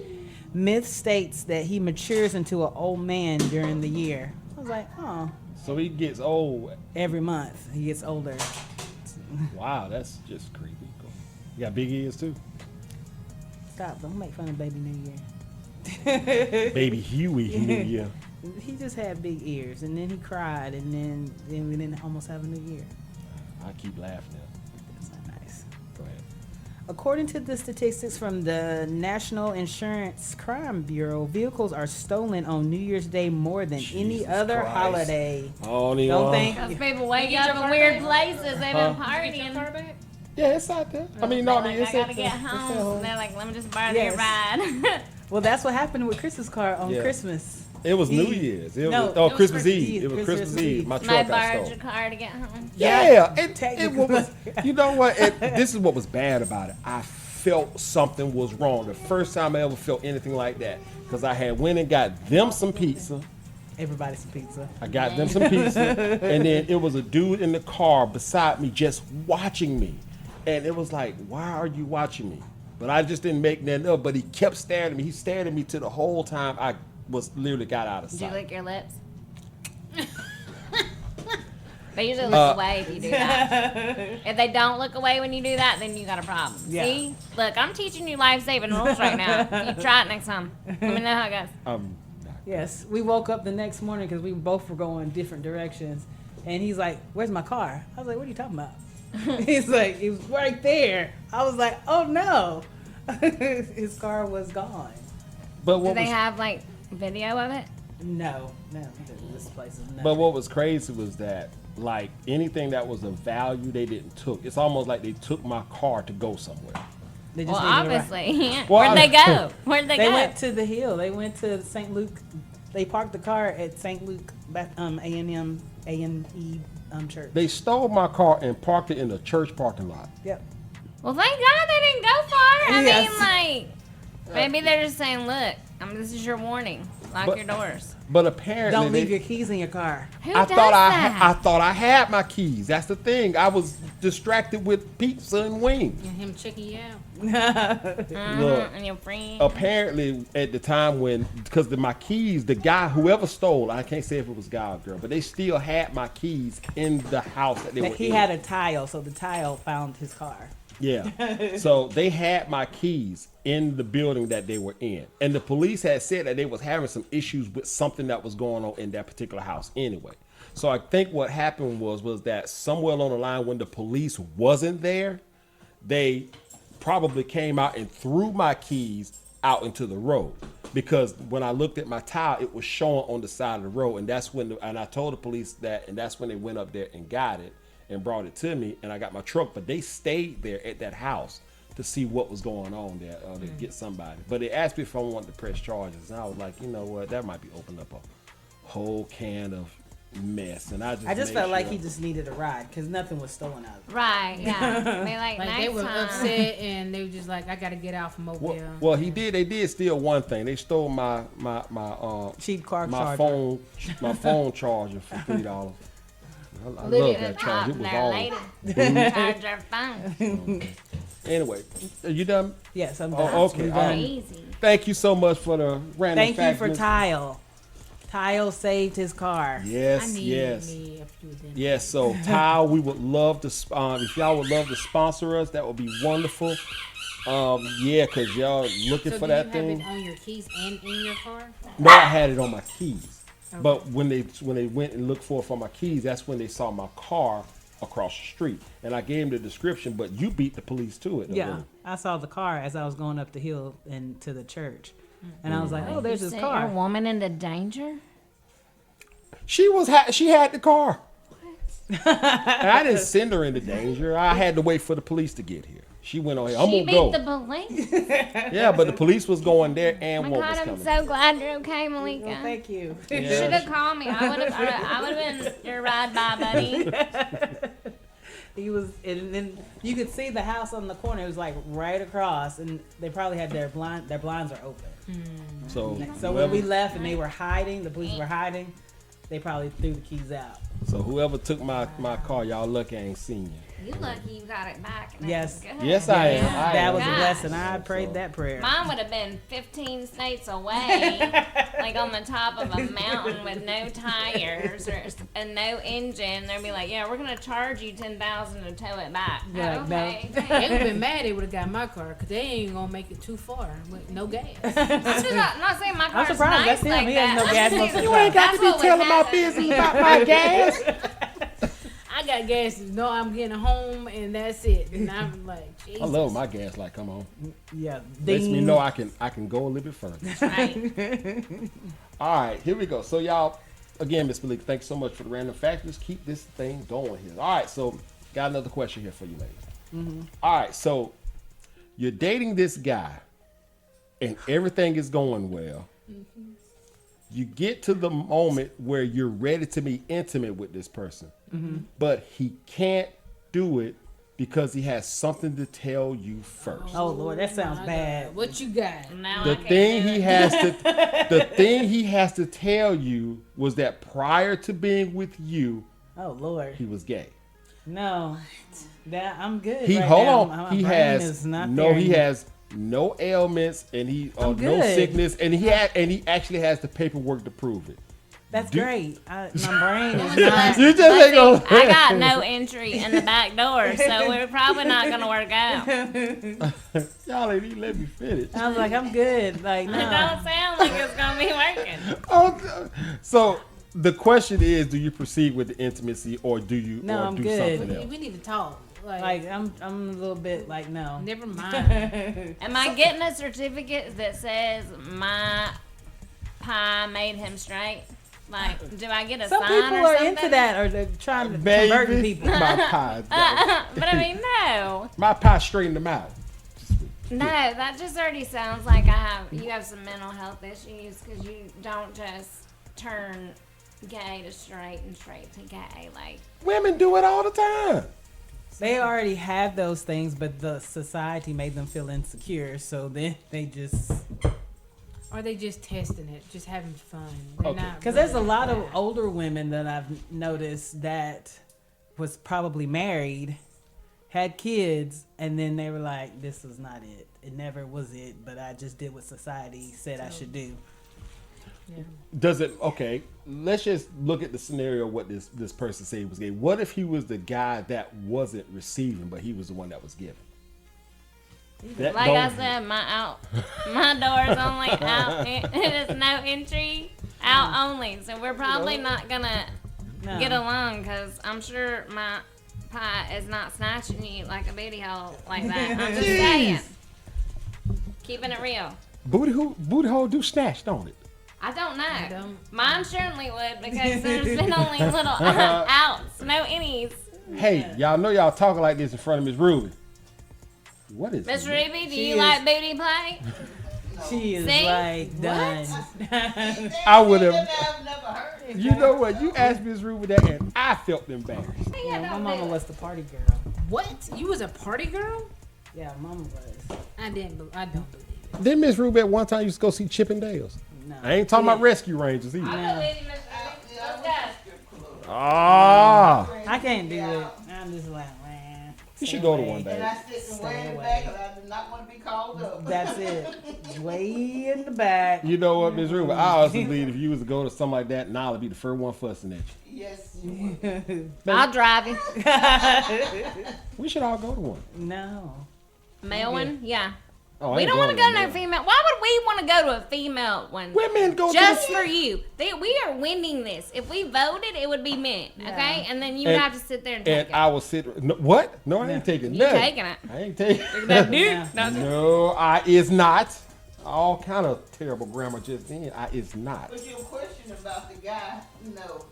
Myth states that he matures into an old man during the year. I was like, oh, So he gets old. every month he gets older. Wow, that's just creepy. Cool. You got big ears too. Stop, don't make fun of Baby New Year. Baby Huey New Year. He just had big ears, and then he cried, and then we didn't almost have a new year. I keep laughing at. That's not nice. Go ahead. According to the statistics from the National Insurance Crime Bureau, vehicles are stolen on New Year's Day more than any Jesus other Christ. holiday. Don't Don't think. Because people wake up in weird places. They've been partying. Yeah, it's out there. I mean, no, I mean, Like, it's I at gotta the- get it's at home. And they're like, let me just borrow your Yes. ride. Well, that's what happened with Chris's car on Yeah. Christmas. It was New Eve. Year's. It No, was, it was Christmas Christmas Eve. Eve. It was Christmas Christmas Eve. Eve. My I truck got borrowed stolen. your car to get home. Yeah, it Technically. was. You know what? This is what was bad about it. I felt something was wrong. The first time I ever felt anything like that, because I had went and got them some pizza. Everybody some pizza. I got them some pizza, and then it was a dude in the car beside me just watching me, and it was like, why are you watching me? But I just didn't make nothing up. But he kept staring at me. He stared at me to the whole time I was literally got out of Did you sight. lick your lips? They usually look away if you do that. If they don't look away when you do that, then you got a problem. Yeah. See? Look, I'm teaching you life-saving rules right now. You try it next time. Let me know how it goes. Yes, we woke up the next morning because we both were going different directions, and he's like, "Where's my car?" I was like, "What are you talking about?" He's like, "It was right there." I was like, "Oh no!" His car was gone. But Do what they was have, like, video of it? No, this place is nothing. But what was crazy was that, like, anything that was of value, they didn't took. It's almost like they took my car to go somewhere. They just Well, needed a ride. obviously. Well, Where'd they go? Where'd they They go? went to the hill. They went to St. Luke. They parked the car at St. Luke A&E church. They stole my car and parked it in the church parking lot. Yep. Well, thank God they didn't go far. I Yes. mean, like, maybe they're just saying, look, this is your warning. Lock But- your doors. But apparently, Don't leave they- your keys in your car. Who I does thought that? I thought I had my keys. That's the thing. I was distracted with pizza and wings. And him checking you out. Look, And your friend. apparently at the time when, because my keys, the guy, whoever stole, I can't say if it was guy or girl, but they still had my keys in the house that they were He in. had a tile, so the tile found his car. Yeah. So they had my keys in the building that they were in. And the police had said that they was having some issues with something that was going on in that particular house anyway. So I think what happened was that somewhere along the line when the police wasn't there, they probably came out and threw my keys out into the road. Because when I looked at my tile, it was showing on the side of the road. And that's when, and I told the police that, and that's when they went up there and got it and brought it to me. And I got my truck, but they stayed there at that house to see what was going on there, to get somebody. But they asked me if I wanted to press charges. And I was like, you know what, that might be opening up a whole can of mess. And I just felt like he just needed a ride because nothing was stolen out of it. Right, yeah. They Like they were upset and they were just like, I gotta get out from Mobile. Well, they did steal one thing. They stole my Cheap car my charger. phone charger for $3. I love that charger. It was there, all lady. Charge your phone. Anyway, are you done? Yes, I'm done. Oh, okay. I'm All done. right. Easy. Thank you so much for the random Thank you facts, for Miss- Tile. Tile saved his car. I Yes, need yes. me a few of them. Yes, so Tile, we would love to, if y'all would love to sponsor us, that would be wonderful. Yeah, because y'all looking So for do that you thing. have it on your keys and in your car? No, I had it on my keys. Okay. But when they went and looked for my keys, that's when they saw my car across the street. And I gave them the description, but you beat the police to it. Yeah, I saw the car as I was going up the hill and to the church, and I was like, "Oh, there's You his sent car." your woman into danger? She had the car. And I didn't send her into danger. I had to wait for the police to get here. She went on here. I'm She gonna beat go. the police. Yeah, but the police was going there and Oh my what God, was I'm coming. so glad you're okay, Malika. Well, thank you. You should have called me. I would have been your ride by buddy. He was, and then you could see the house on the corner. It was like right across, and they probably had their blinds are open. So So when we left and they were hiding, the police were hiding. They probably threw the keys out. So whoever took my car, y'all lucky I ain't seen you. You lucky you got it back. And Yes. It was good. Yes, I am. I That am. was a Gosh. blessing. I prayed that prayer. Mine would have been 15 states away, like on the top of a mountain with no tires and no engine. They'd be like, "Yeah, we're gonna charge you $10,000 to tow it back." Yeah, Okay. They would have been mad they would have got my car because they ain't gonna make it too far with no gas. I'm just not saying my car's surprised. nice That's him. like He has that. no I'm gas, just no saying You ain't got that's to be what would telling my happen. business about my gas. I got gas to know I'm getting home and that's it. And I'm like, Jesus. I love my gas light. Come on, Yeah, lets me ding. know I can go a little bit further. Right. All right, here we go. So y'all, again, Miss Malika, thanks so much for the random facts. Let's keep this thing going here. All right, so got another question here for you, ladies. All right, so you're dating this guy, and everything is going well. You get to the moment where you're ready to be intimate with this person, but he can't do it because he has something to tell you first. Oh Lord, that sounds My bad. God, what you got? Now The I can't thing do he it. has to the thing he has to tell you was that prior to being with you, Oh Lord, he was gay. no, that I'm good. He right hold now. on. My He brain has is not no. there He anymore. has no ailments, and no good. sickness, and he actually has the paperwork to prove it. That's do- great. My brain is But not. You just see, ain't gonna. I got no entry in the back door, so we're probably not gonna work out. Y'all ain't even let me finish. I was like, I'm good. Like It no. don't sound like it's gonna be working. Oh, so the question is, do you proceed with the intimacy, or do you No, or I'm do good. something else? We need to talk. Like I'm a little bit like no. Never mind. Am I getting a certificate that says my pie made him straight? Like, do I get a Some sign people or are something? into that, or they're trying to convert Baby, people. my pie, But I mean, no. my pie straightened them out. No, that just already sounds like you have some mental health issues because you don't just turn gay to straight and straight to gay. Like, Women do it all the time. They already have those things, but the society made them feel insecure, so then they just. Or they just testing it, just having fun. They're Okay. not Because there's a really lot of that. older women that I've noticed that was probably married, had kids, and then they were like, "This was not it. It never was it." But I just did what society said I should do. Yeah. Does it? Okay, let's just look at the scenario. What this person said he was gay. What if he was the guy that wasn't receiving, but he was the one that was giving? That like I don't- said, my door is only out. It is no entry, out only. So we're probably not gonna get along, because I'm sure my pie is not snatching you like a booty hole like that. I'm just saying. Keeping it real. Booty hole do snatch, don't it? I don't know. I don't. Mine certainly would, because there's been only little outs, no innies. Hey, y'all know y'all talking like this in front of Miss Ruby. What is Miss this? Ruby, do you like booty play? She is See? like done. I would have. I've never heard it. You know what? You asked Miss Ruby that, and I felt embarrassed. Yeah, my don't mama do it. was the party girl. What? You was a party girl? Yeah, mama was. I don't believe it. Then Miss Ruby at one time used to go see Chip and Dale's. No. I ain't talking about Rescue Rangers either. I believe you, Miss Ruby. Let's go. Ah, I can't do it. I'm just like, man. you stay should go to away. one And day. I sit way in the away. back because I do not want to be called up. That's it. Way in the back. You know what, Miss Ruby? I also believe if you was to go to something like that, now I'd be the first one fussing at you. Yes. I'll drive you. We should all go to one. No. Male one? Yeah. Oh, I We ain't don't want to going go to no there. female. Why would we want to go to a female one? Women go Just to for you. We are winning this. If we voted, it would be men. Yeah. Okay? And then you would And- have to sit there and take And it. I will sit. No, what? No, I ain't taking You nothing. taking it. I ain't taking. That dude. Yeah. No, I is not. All kind of terrible grammar just then. I is not. But your question about the guy, no.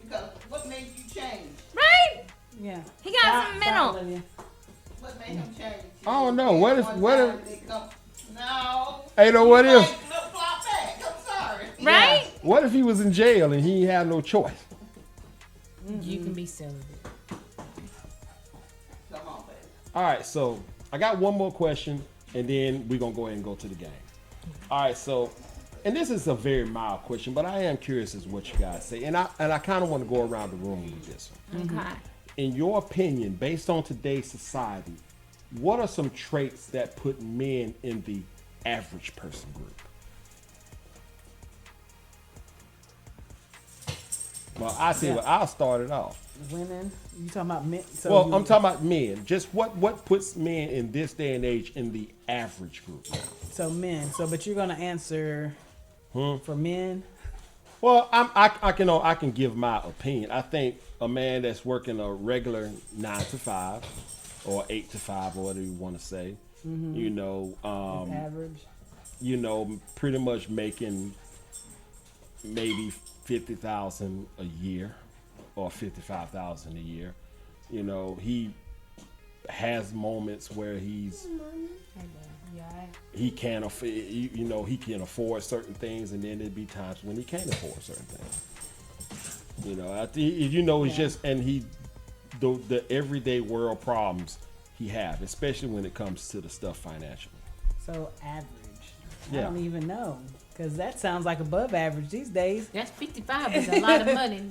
Because what made you change? Right? Yeah. He got some mental. Olivia. What made him change? I don't know. What if- One what time if- they come- No. Hey, know what You if? might flip-flop back. I'm sorry. Right? What if he was in jail and he had no choice? You can be celibate. Come on, baby. All right, so I got one more question, and then we're gonna go ahead and go to the game. All right, so, and this is a very mild question, but I am curious as what you guys say, and I kind of want to go around the room with this one. Okay. In your opinion, based on today's society, what are some traits that put men in the average person group? Well, I see. Yeah. Well, I'll start it off. Women. You talking about men? So Well, you- I'm talking about men. Just what puts men in this day and age in the average group? So men. So, but you're gonna answer for men. Well, I can give my opinion. I think a man that's working a regular 9 to 5 or 8 to 5, or whatever you want to say, you know, Average. you know, pretty much making maybe 50,000 a year or 55,000 a year. You know, he has moments where he's Yeah. he can't afford, you know, he can afford certain things, and then there'd be times when he can't afford certain things. You know, I think, you know, it's just, and the everyday world problems he have, especially when it comes to the stuff financially. So average. I Yeah. don't even know, because that sounds like above average these days. That's 55 is a lot of money.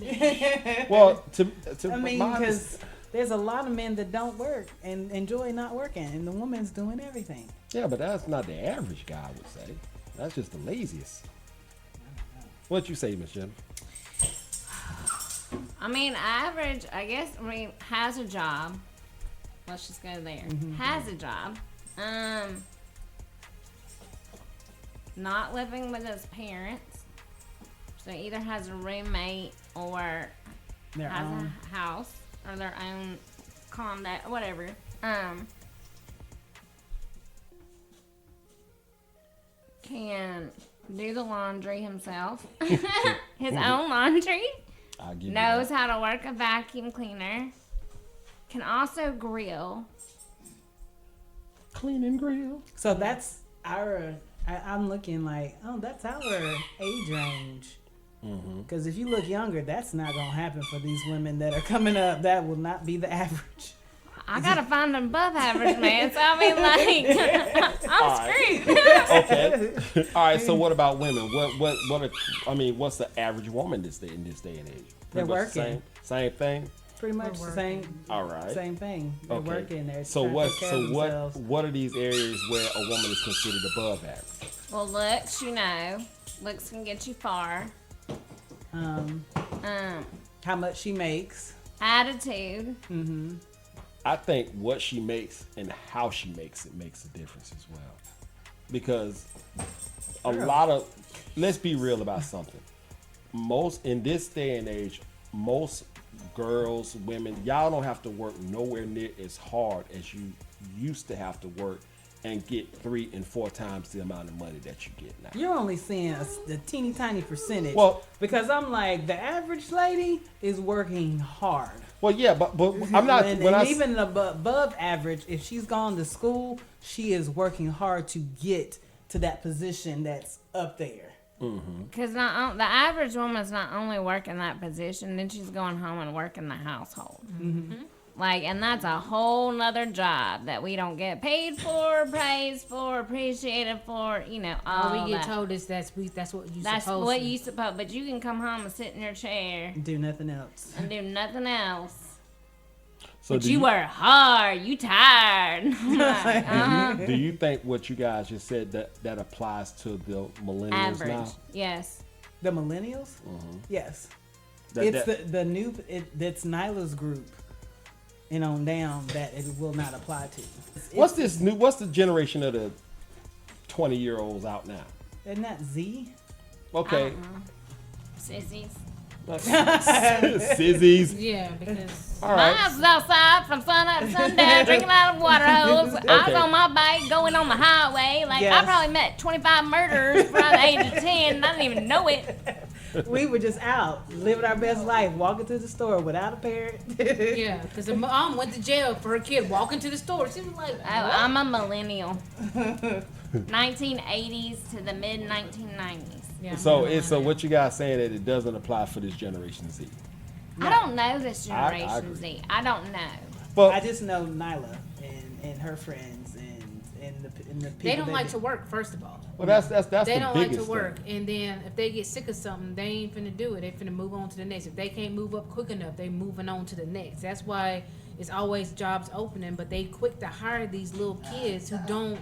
Well, to I mean, my because there's a lot of men that don't work and enjoy not working, and the woman's doing everything. yeah, but that's not the average guy, I would say. That's just the laziest. What you say, Miss Jennifer? I mean, average, I guess, has a job. Let's just go there. Has a job. Not living with his parents. So either has a roommate or Their has own. a house or their own condo, whatever. Can do the laundry himself. His own laundry. I'll give Knows you how to work a vacuum cleaner. Can also grill. that. Clean and grill. So that's our. I'm looking like, oh, that's our age range. Because if you look younger, that's not gonna happen for these women that are coming up. That will not be the average. I gotta find an above average man. So I mean, like, I'm screwed. Okay. All right. So what about women? What's the average woman in this day and age? They're Pretty much the working. Same thing. Pretty much the same. All right. Same thing. They're Okay. working. They're So trying to take care of themselves. what are these areas where a woman is considered above average? Well, looks, you know, looks can get you far. How much she makes. Attitude. I think what she makes and how she makes it makes a difference as well. Because a lot of, let's be real about something. Most in this day and age, most girls, women, y'all don't have to work nowhere near as hard as you used to have to work and get 3 and 4 times the amount of money that you get now. You're only seeing the teeny tiny percentage. Well, because I'm like, the average lady is working hard. Well, yeah, but I'm not. And even above average, if she's gone to school, she is working hard to get to that position that's up there. Because the average woman's not only working that position, then she's going home and working the household. Like, and that's a whole nother job that we don't get paid for, praised for, appreciated for, you know, all we get that. told is that's what you That's supposed what to. you supposed, but you can come home and sit in your chair Do nothing else. and do nothing else. So But you work hard, you tired. do you think what you guys just said that applies to the millennials Average, now? yes. The millennials? Yes. That- That's Nyla's group and on down that it will not apply to. What's the generation of the 20-year-olds out now? Isn't that Z? Okay. Sissies. Sizzies. Yeah, because All right. I was outside from sun up to sundown, drinking out of water hose. I was Okay. on my bike going on the highway. Like, Yes. I probably met 25 murderers around the age of 10, and I didn't even know it. We were just out, living our best life, walking to the store without a parent. yeah, because the mom went to jail for her kid walking to the store. She was like, I'm a millennial. 1980s to the mid 1990s. yeah, So what you guys saying that it doesn't apply for this Generation Z? I don't know this I Generation agree. Z. I don't know. Well, I just know Nyla and her friends and the people. They don't like to work, first of all. well, that's They the don't like biggest to work, thing. and then if they get sick of something, they ain't finna do it. They finna move on to the next. If they can't move up quick enough, they moving on to the next. That's why it's always jobs opening, but they quick to hire these little kids who don't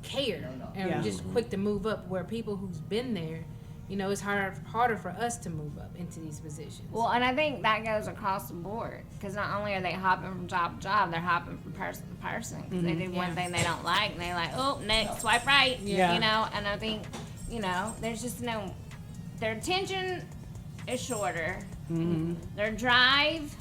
care and Yeah. just quick to move up. Where people who's been there, you know, it's harder for us to move up into these positions. Well, and I think that goes across the board because not only are they hopping from job to job, they're hopping from person to person. 'Cause they do one thing they don't like, and they're like, "Oh, next, swipe right." Yeah. You know, and I think, you know, there's just their attention is shorter. Their drive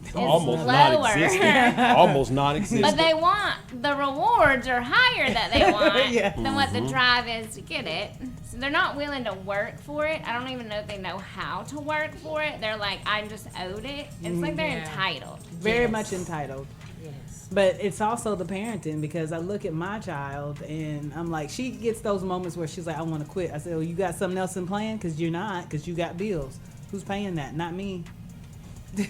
is Almost lower. non-existent. Almost non-existent. But they want the rewards are higher that they want Yeah. than what the drive is to get it. So they're not willing to work for it. I don't even know if they know how to work for it. They're like, I'm just owed it. It's like they're Yeah. entitled. Very Yes. much entitled. Yes. But it's also the parenting because I look at my child and I'm like, she gets those moments where she's like, I want to quit. I said, well, you got something else in plan? Because you're not, because you got bills. Who's paying that? Not me.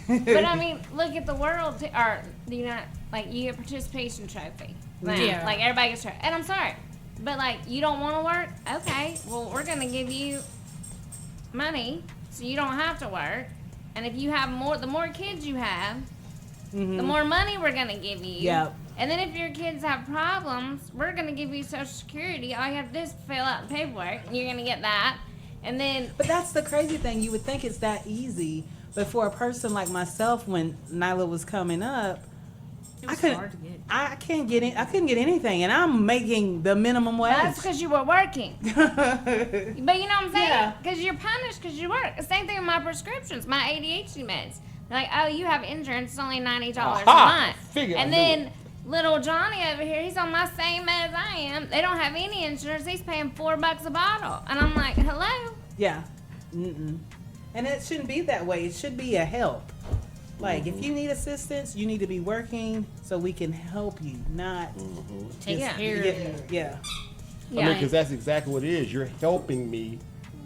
But I mean, look at the world. Or you know, like you get participation trophy. Like, Yeah. like everybody gets trophy. And I'm sorry, but like you don't want to work. Okay, well we're gonna give you money so you don't have to work. And if you have the more kids you have, the more money we're gonna give you. Yep. And then if your kids have problems, we're gonna give you Social Security. All you have to do is fill out the paperwork, and you're gonna get that. And then But that's the crazy thing. You would think it's that easy. But for a person like myself, when Nyla was coming up, It I was couldn't. hard to get. I can't get in. I couldn't get anything, and I'm making the minimum wage. that's because you were working. But you know what I'm saying? Yeah. Because you're punished because you work. The same thing with my prescriptions, my ADHD meds. They're like, oh, you have insurance, it's only $90 a Aha! month. Figure I And knew then little Johnny over here, he's on my same meds as I am. They don't have any insurance. He's paying $4 a bottle. And I'm like, hello? Yeah. Mm-mm. And it shouldn't be that way. It should be a help. Like, if you need assistance, you need to be working so we can help you, not Take Yeah. care of you. Yeah. I mean, because that's exactly what it is. You're helping me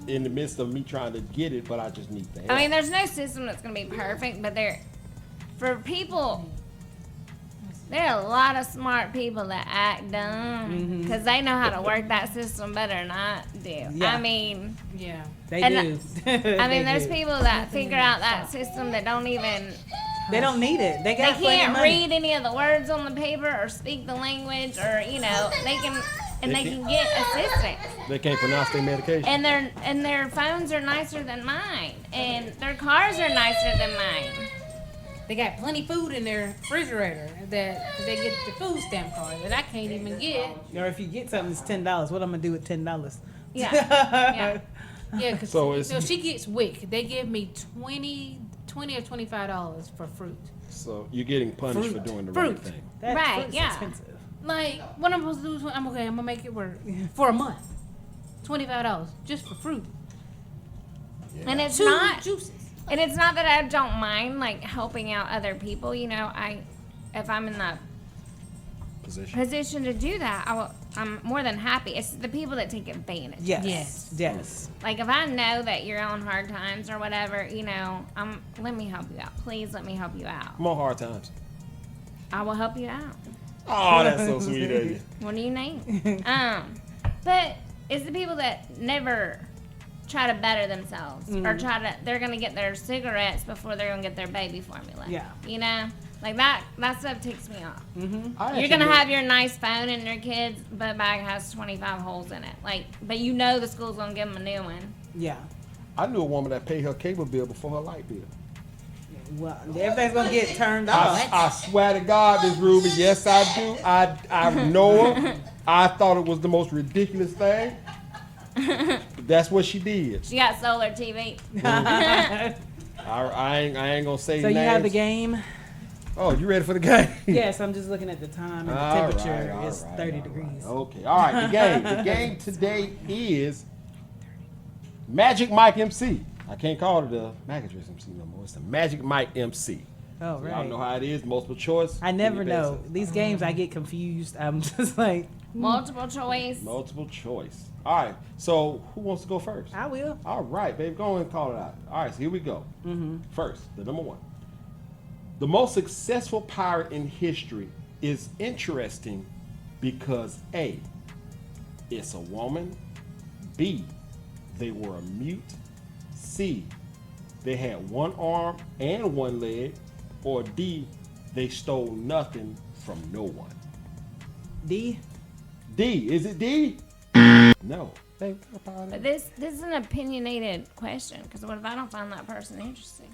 in the midst of me trying to get it, but I just need the help. I mean, there's no system that's going to be perfect, but for people, there are a lot of smart people that act dumb because they know how to work that system better than I do. Yeah. I mean, Yeah. They And do. I mean, They there's do. people that figure out that system that don't even, They don't need it. They they got plenty of can't money. read any of the words on the paper or speak the language or, you know, they can get assistance. They can't pronounce their medication. And their phones are nicer than mine, and their cars are nicer than mine. They got plenty food in their refrigerator that they get the food stamp card that I can't even get. Or if you get something, it's $10. What I'm gonna do with $10? Yeah, yeah. Yeah, because So it's- she gets WIC. They give me $20 or $25 for fruit. So you're getting punished for doing the right Fruit. thing. That Right, fruit's yeah. expensive. Like, what I'm supposed to do is, I'm gonna make it work for a month. $25 just for fruit. And it's Two not juices. And it's not that I don't mind like helping out other people. You know, if I'm in the position to do that, I'm more than happy. It's the people that take advantage. Yes. Yes. Like if I know that you're on hard times or whatever, you know, let me help you out. Please let me help you out. I'm on hard times. I will help you out. Oh, that's so sweet of you. What do you need? But it's the people that never try to better themselves or they're gonna get their cigarettes before they're gonna get their baby formula. Yeah. You know, like that stuff ticks me off. Mm-hmm. You're gonna have your nice phone and your kid's book bag has 25 holes in it. Like, but you know the school's gonna give them a new one. Yeah. I knew a woman that paid her cable bill before her light bill. Well, everything's gonna get turned off. I swear to God, Miss Ruby, yes I do. I know her. I thought it was the most ridiculous thing. That's what she did. She got solar TV. I ain't gonna say So names. you have the game? Oh, you ready for the game? Yes, I'm just looking at the time and the All temperature. right, It's 30 degrees. Okay, all right. The game. The game today is Magic Mike MC. I can't call it the Magic MC no more. It's the Magic Mike MC. Oh, So right. y'all know how it is. Multiple choice. I never Any know. basic. These games, I get confused. I'm just like, Multiple choice. Multiple choice. All right. So who wants to go first? I will. All right, baby. Go ahead and call it out. All right. So here we go. First, the number one. The most successful pirate in history is interesting because A, it's a woman. B, they were a mute. C, they had one arm and one leg. Or D, they stole nothing from no one. D. D, is it D? No. But this is an opinionated question because what if I don't find that person interesting?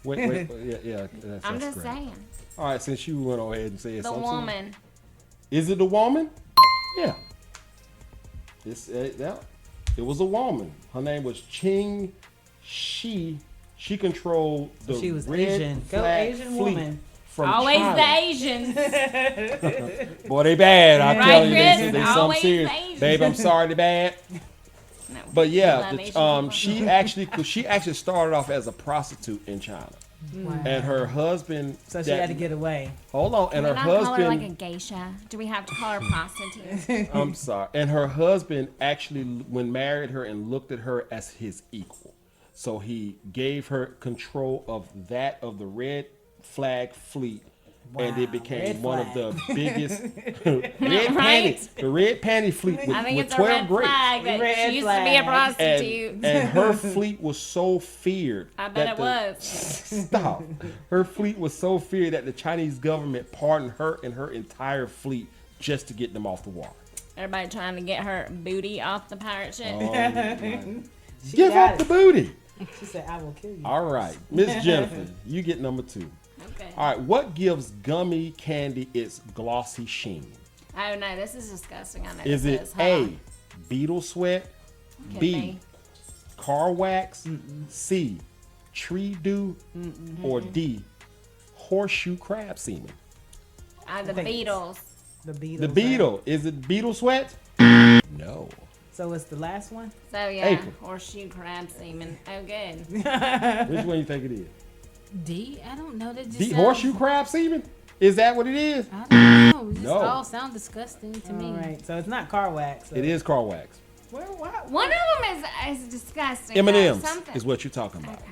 Wait, yeah. I'm that's just great. saying. All right, since you went ahead and said The something. woman. Is it a woman? Yeah. It was a woman. Her name was Ching Shi. She controlled the She was red Asian. Go flag Asian fleet woman. from Always China. the Asians. Boy, they bad. I Right, tell you, Chris? they something Always serious. Asian. Babe, I'm sorry, they bad. No. But yeah, Love Asian people. she actually started off as a prostitute in China, and her husband. So she had to get away. Hold on, and Can her we not call her husband. like a geisha? Do we have to call her prostitute? I'm sorry. And her husband actually, when married her and looked at her as his equal. So he gave her control of the red flag fleet. And it became red one flag. of the biggest Right? the red panty fleet with, I think with it's a 12 red grapes. flag that Red she used to be a flag. prostitute. And her fleet was so feared. I bet that it the- was. Stop. Her fleet was so feared that the Chinese government pardoned her and her entire fleet just to get them off the water. Everybody trying to get her booty off the pirate ship. She Give got up the it. booty. She said, I will kill you. All right. Miss Jennifer, you get number 2. Okay. All right. What gives gummy candy its glossy sheen? Oh no, this is disgusting. I know Is this it is. Hold A, on. beetle sweat, Could B, be. car wax, C, tree dew, or D, horseshoe crab semen? The think Beatles. The Beatles. The right? beetle. Is it beetle sweat? No. So it's the last one? So yeah, April. horseshoe crab semen. Oh good. Which one you think it is? D? I don't know. That just The sounds- horseshoe crab semen? Is that what it is? I don't know. It just No. all sound disgusting to me. All right. So it's not car wax. So. It is car wax. Where, what? One of them is disgusting. M&M's though. Something. is what you're talking about. Okay.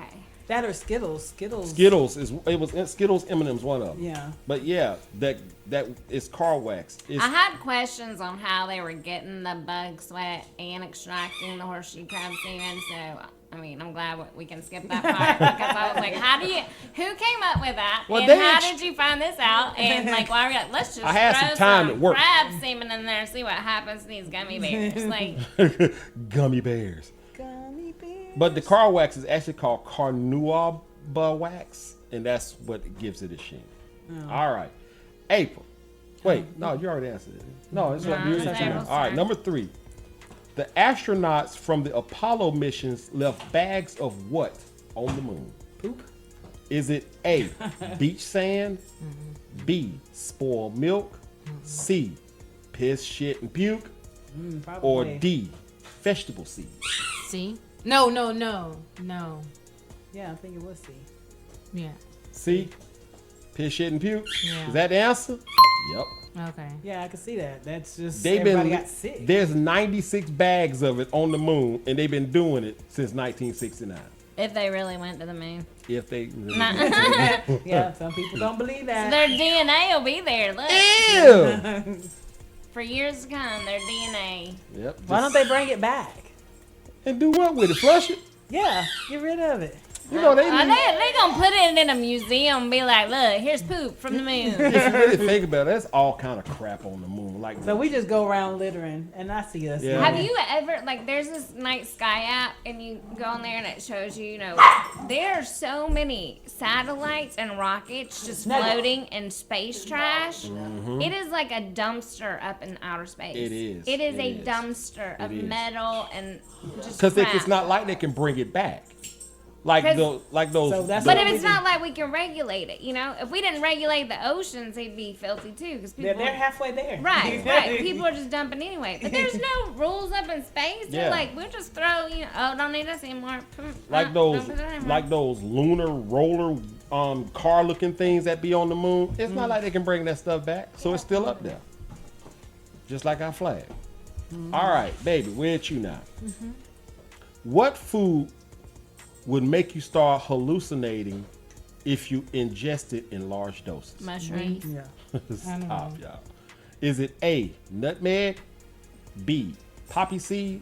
That or Skittles. Skittles. Skittles, M&M's one of them. Yeah. But yeah, that is car wax. It's, I had questions on how they were getting the bug sweat and extracting the horseshoe crab semen. So, I mean, I'm glad we can skip that part because I was like, who came up with that? Well, and they how ex- did you find this out? And like, why are we like, let's just I had throw some time at work. crab semen in there and see what happens to these gummy bears. Like, gummy bears. Gummy bears. But the car wax is actually called carnauba wax, and that's what gives it a sheen. All right. April. Wait, no, you already answered it. No, it's what No, you're it's answering. April's All right, turn. number 3. The astronauts from the Apollo missions left bags of what on the moon? Poop. Is it A, beach sand, B, spoiled milk, C, piss, shit, and puke, or Probably. D, vegetable seeds? See? No. Yeah, I think it was C. Yeah. C, piss, shit, and puke? Yeah. Is that the answer? Yep. Okay. Yeah, I can see that. That's just They've everybody been got sick. there's 96 bags of it on the moon, and they've been doing it since 1969. If they really went to the moon. If they Yeah, some people don't believe that. Their DNA will be there. Look. Ew. For years to come, their DNA. Yep. Why don't they bring it back? And do what with it? Flush it? Yeah, get rid of it. You know they. They gonna put it in a museum and be like, look, here's poop from the moon. If you really think about it, that's all kind of crap on the moon. Like So we just go around littering, and I see us. Yeah. Have you ever, like, there's this night sky app, and you go on there and it shows you, you know, there are so many satellites and rockets just floating in space trash. It is like a dumpster up in outer space. It is. It is It a is. dumpster of It is. metal and just Because crap. it's not like they can bring it back. Like 'Cause- those. So that's But what if we it's do. not like we can regulate it, you know? If we didn't regulate the oceans, they'd be filthy too. Because people, They're halfway there. right. People are just dumping anyway. But there's no rules up in space. They're Yeah. like, we'll just throw, you know, oh, don't need us anymore. like Don't put it anymore. like those lunar roller car looking things that be on the moon. It's not like they can bring that stuff back. So it's still up there. Just like our flag. All right, baby, where at you now? What food would make you start hallucinating if you ingest it in large doses? mushrooms. Yeah. Stop, y'all. Is it A, nutmeg, B, poppy seed,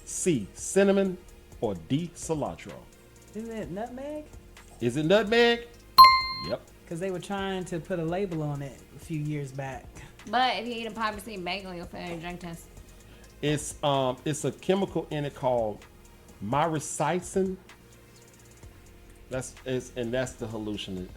C, cinnamon, or D, cilantro? Isn't it nutmeg? Is it nutmeg? Yep. Because they were trying to put a label on it a few years back. But if you eat a poppy seed bagel, you'll fail your drug test. It's a chemical in it called myrisicin. That's the hallucinogen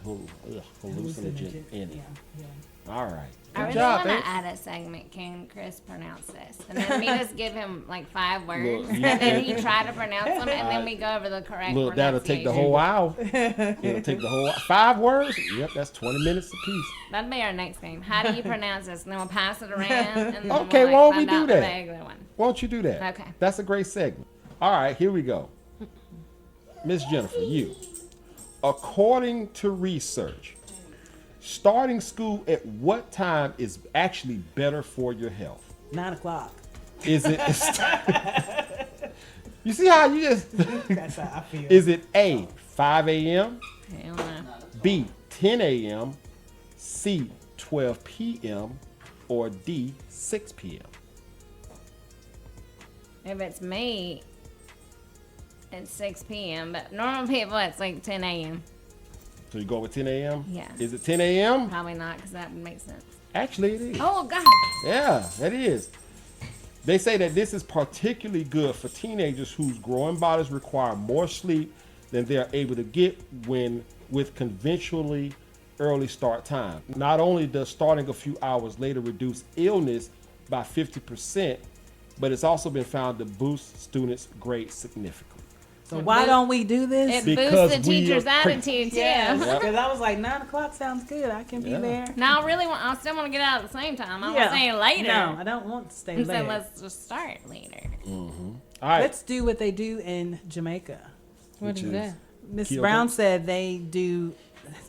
in it. Yeah. All right. I Good really job, want babe. to add a segment. Can Chris pronounce this? And then we just give him like 5 words, Look, you- and then he try to pronounce them, and then we go over the correct Look, that'll take the pronunciation. whole hour. It'll take the whole 5 words. Yep, that's 20 minutes apiece. That'd be our next game. How do you pronounce this? And then we'll pass it around. And then Okay, we'll, why don't we find do out the that? regular one. Won't you do that? Okay. That's a great segment. All right, here we go. Miss Jennifer, you. According to research, starting school at what time is actually better for your health? 9 o'clock. Is it? You see how you just? That's how I feel. Is it A, 5 a.m., Hell no. B, 10 a.m., C, 12 p.m., or D, 6 p.m.? If it's me, it's 6 p.m. But normal people, it's like 10 a.m. So you go with 10 a.m.? Yeah. Is it 10 a.m.? Probably not, because that would make sense. Actually, it is. Oh, God. Yeah, that is. They say that this is particularly good for teenagers whose growing bodies require more sleep than they are able to get with conventionally early start time. Not only does starting a few hours later reduce illness by 50%, but it's also been found to boost students' grades significantly. So why don't we do this? It Because boosts the we teacher's are attitude, too. Yeah, Yep. because I was like 9 o'clock sounds good. I can be Yeah. there. Now, I still want to get out at the same time. I'm saying later. No, I don't want to stay I'm saying late. let's just start later. All right. Let's do what they do in Jamaica. What Which is that? Miss Kyoto? Brown said they do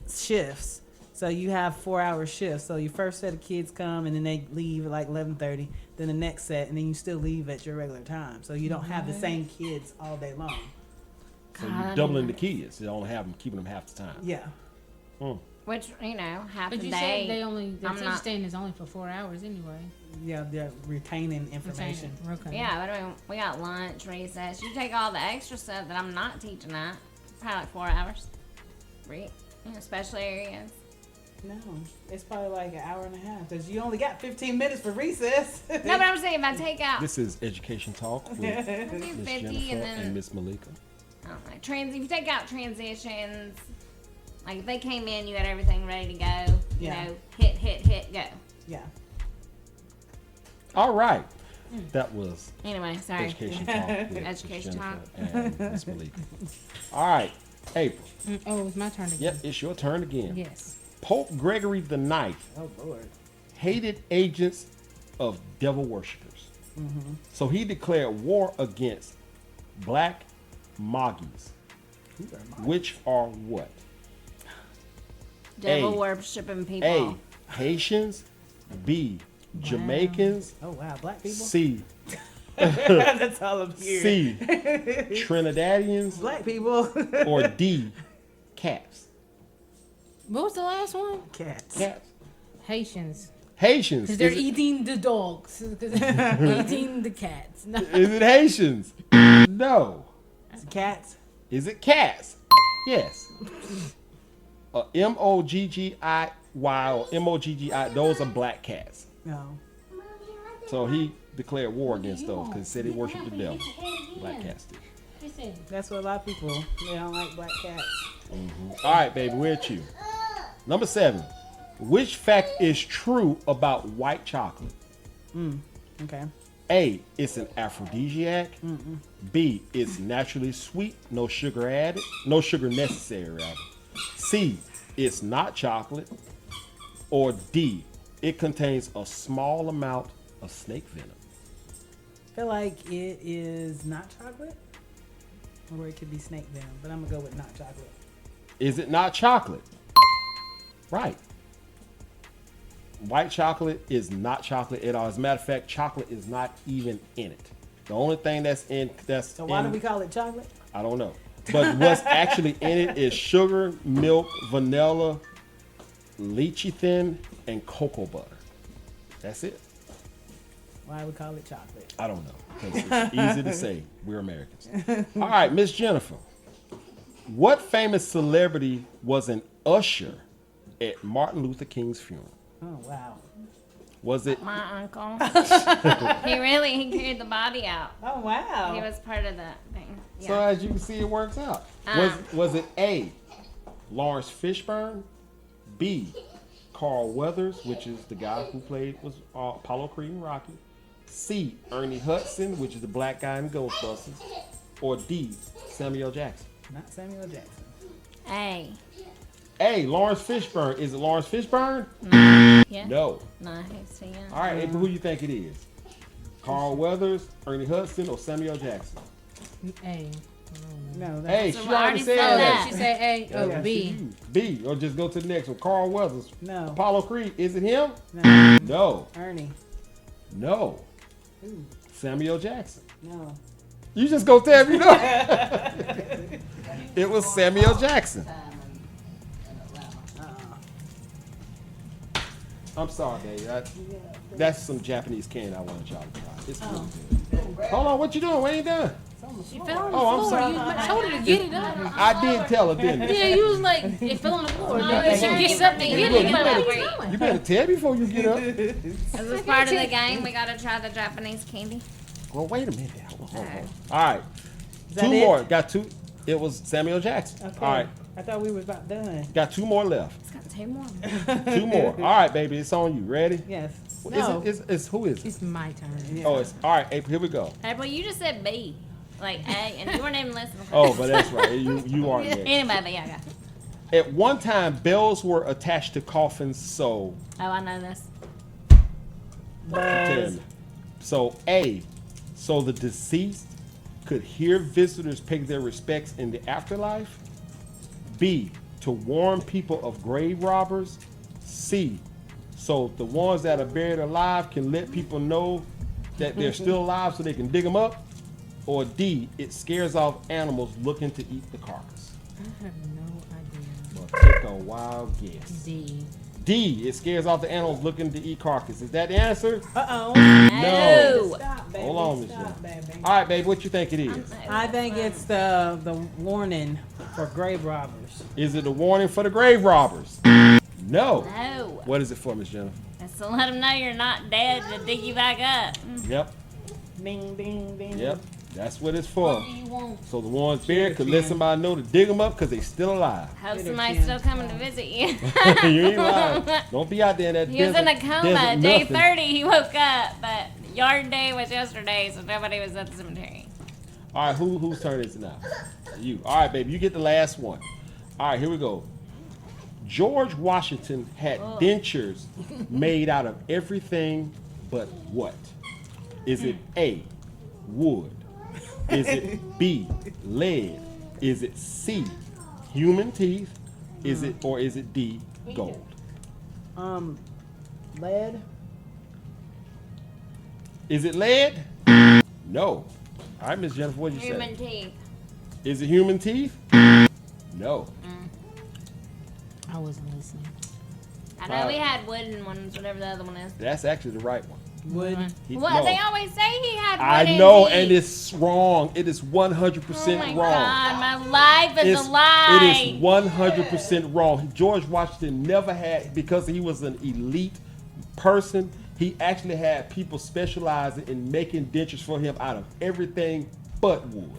shifts. So you have 4-hour shifts. So your first set of kids come and then they leave at like 11:30. Then the next set, and then you still leave at your regular time. So you don't have the same kids all day long. So God, you're doubling the kids. You only have them, keeping them half the time. Yeah. Which, half But the you day. said the I'm teacher not- staying is only for 4 hours anyway. Yeah, they're retaining information. Okay. Yeah, but I mean, we got lunch, recess. You take all the extra stuff that I'm not teaching at, probably like 4 hours. Special areas. No, it's probably like an hour and a half because you only got 15 minutes for recess. No, but I'm saying if I take out, This is Education Talk with I do Miss 50 Jennifer and and then, Miss Malika. I don't know, if you take out transitions, like if they came in, you had everything ready to go, you Yeah. know, hit, go. Yeah. All right. That was Anyway, sorry. education talk. with Miss Education Jennifer talk. and Miss Malika. All right, April. Oh, it's my turn again. Yep, it's your turn again. Yes. Pope Gregory the Ninth Oh Lord. hated agents of devil worshippers. So he declared war against black MAJCs, which are what? Devil A. worshipping people. A. Haitians. B. Jamaicans. Oh wow, black people. C. That's all I'm hearing. C. Trinidadians. Black people. Or D. Cats. What was the last one? Cats. Cats. Haitians. Haitians. Because they're Is it- eating the dogs. 'Cause they're eating the cats. No. Is it Haitians? No. Cats. Is it cats? Yes. MOGGIY or MOGGI, those are black cats. No. So he declared war against those because he said he worshiped the devil. Black cats do. That's what a lot of people. They don't like black cats. All right, baby, we're at you. Number 7. Which fact is true about white chocolate? Okay. A. It's an aphrodisiac. B. It's naturally sweet, no sugar added, no sugar necessary rather. C. It's not chocolate. Or D. It contains a small amount of snake venom. I feel like it is not chocolate, or it could be snake venom. But I'm gonna go with not chocolate. Is it not chocolate? Right. White chocolate is not chocolate at all. As a matter of fact, chocolate is not even in it. The only thing that's in So why do we call it chocolate? I don't know. But what's actually in it is sugar, milk, vanilla, lecithin, and cocoa butter. That's it. Why do we call it chocolate? I don't know. 'Cause it's easy to say. We're Americans. All right, Miss Jennifer. What famous celebrity was an usher at Martin Luther King's funeral? Oh wow. Was it My uncle. he carried the body out. Oh wow. He was part of that thing. Yeah. So as you can see, it works out. Was it A, Lawrence Fishburne, B, Carl Weathers, which is the guy who played was Apollo Creed and Rocky, C, Ernie Hudson, which is the black guy in Ghostbusters, or D, Samuel Jackson? Not Samuel Jackson. A, Lawrence Fishburne. Is it Lawrence Fishburne? Yeah. No. No, he's yeah. All right, April, who you think it is? Carl Weathers, Ernie Hudson, or Samuel Jackson? A. No. Hey, So she we already already said said that. that. She said A. Yeah, Oh, that's B. you. B, or just go to the next one. Carl Weathers. No. Apollo Creed. Is it him? No. No. Ernie. No. Ooh, Samuel Jackson. no. You just go tell me no. It was Samuel Jackson. I'm sorry, baby. That's some Japanese candy I wanted y'all to try. It's really good. Hold on, what you doing? We ain't done. She fell on the Oh, I'm floor. sorry. You told her to get it up. I did tell her, didn't I? Yeah, you was like, it fell on the floor. No, Then she you gets up and get you it. better- Like, what are you you better- doing? You better tell before you get up. Is this part of the game? We gotta try the Japanese candy. Well, wait a minute. Hold on. Alright. All right. Is that Two it? more. Got two. It was Samuel Jackson. Okay. All right. I thought we was about done. Got two more left. It's got 2 more. 2 more. All right, baby. It's on you. Ready? Yes. Well, it's who is it? It's my turn. Yeah. Oh, it's all right. April, here we go. Hey, well, you just said B. Like A, and you weren't even listening. Oh, but that's right. You are next. Anyway, but yeah, At one time, bells were attached to coffins, so oh, I know this. tell me. So A, so the deceased could hear visitors pay their respects in the afterlife. B, to warn people of grave robbers. C, so the ones that are buried alive can let people know that they're still alive so they can dig them up. Or D, it scares off animals looking to eat the carcass. I have no idea. Well, take a wild guess. D. D, it scares off the animals looking to eat carcass. Is that the answer? Uh-oh. No. Stop, baby. Hold on, Miss Stop, Jennifer. baby. All right, babe, what you think it is? I think it's the warning for grave robbers. Is it a warning for the grave robbers? No. No. What is it for, Miss Jennifer? It's to let them know you're not dead to dig you back up. Yep. Ding, ding, ding. Yep. That's what it's for. What do you want? So the ones buried could let somebody know to dig them up because they still alive. Hope Get her somebody's chin. still coming to visit you. You ain't lying. Don't be out there in that He was in a coma. desert Day nothing. 30, he woke up, but Yard day was yesterday, so nobody was at the cemetery. All right, whose turn is it now? You. All right, baby, you get the last one. All right, here we go. George Washington had dentures made out of everything but what? Is it A, wood? Is it B, lead? Is it C, human teeth? Is it D, gold? Lead. Is it lead? No. All right, Miss Jennifer, what did you say? Human teeth. Is it human teeth? No. I wasn't listening. I know we had wooden ones, whatever the other one is. That's actually the right one. Wood. Well, no. they always say he had wooden I know, teeth. and it's wrong. It is 100% Oh my wrong. God, my life is a lie. It is 100% wrong. George Washington never had, because he was an elite person, he actually had people specializing in making dentures for him out of everything but wood.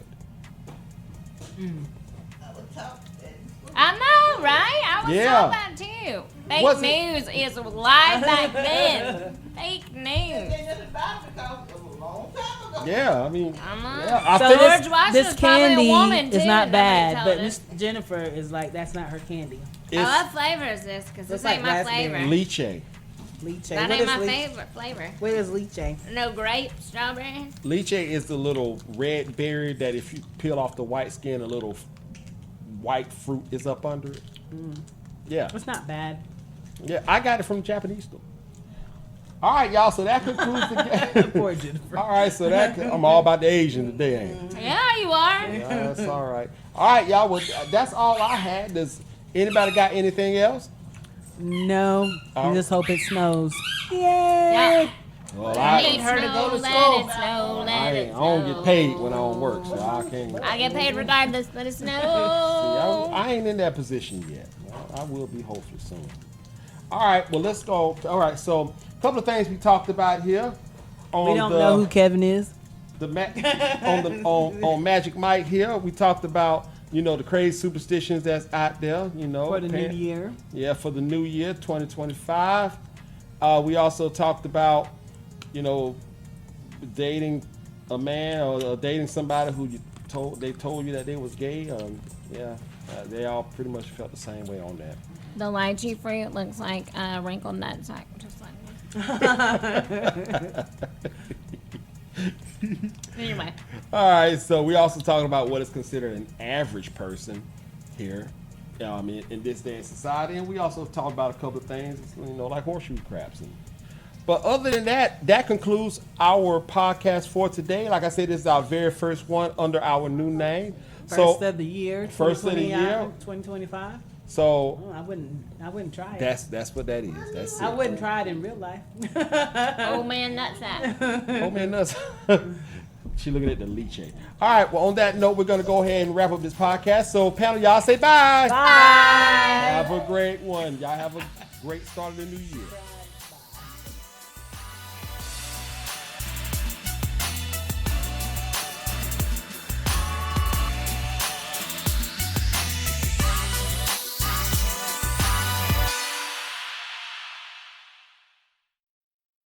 I know, right? I was Yeah. told that too. Fake Was it- news is live back then. Fake news. They just about it because it was a long time ago. Yeah, I mean, I'm not. yeah, I So think George this Washington's probably candy a woman, is too, not and bad, nobody but told Miss Jennifer is like, that's not her candy. Oh, what flavor is this? Because this Looks ain't like my raspberry. flavor. lychee. Lychee. That What ain't is my lychee? favorite flavor. What is lychee? No grape, strawberry. Lychee is the little red berry that if you peel off the white skin, a little white fruit is up under it. Yeah, It's not bad. yeah, I got it from the Japanese store. All right, y'all, so that concludes the game. Poor Jennifer. All right, so I'm all about the Asian today, ain't it? Yeah, you are. That's all right. All right, y'all, well, that's all I had. Does anybody got anything else? No, I just hope it snows. Yeah. Yay! Well, I I need her to go to Let school. it Snow, let I it don't get paid when I don't work, so I can't. I get paid regardless. Let it See, snow. I ain't in that position yet. I will be hopefully soon. All right, well, let's go. All right, so a couple of things we talked about here. On We don't know who Kevin is. on Magic Mike here. We talked about, the crazy superstitions that's out there, For the new year. Yeah, for the new year, 2025. We also talked about, dating a man or dating somebody who they told you that they was gay. They all pretty much felt the same way on that. The lychee fruit looks like a wrinkled nutsack, just like me. Anyway. All right, so we also talking about what is considered an average person here, in this day in society, and we also talked about a couple of things, like horseshoe craps. But other than that, that concludes our podcast for today. Like I said, this is our very first one under our new name. First of the year. First of the year. 2025. So Oh, I wouldn't try it. that's what that is. That's it. I wouldn't try it in real life. Old man nutsack. Oh man, nuts. She looking at the lychee. All right, well, on that note, we're going to go ahead and wrap up this podcast. So, panel, y'all say bye. Bye. Have a great one. Y'all have a great start of the new year.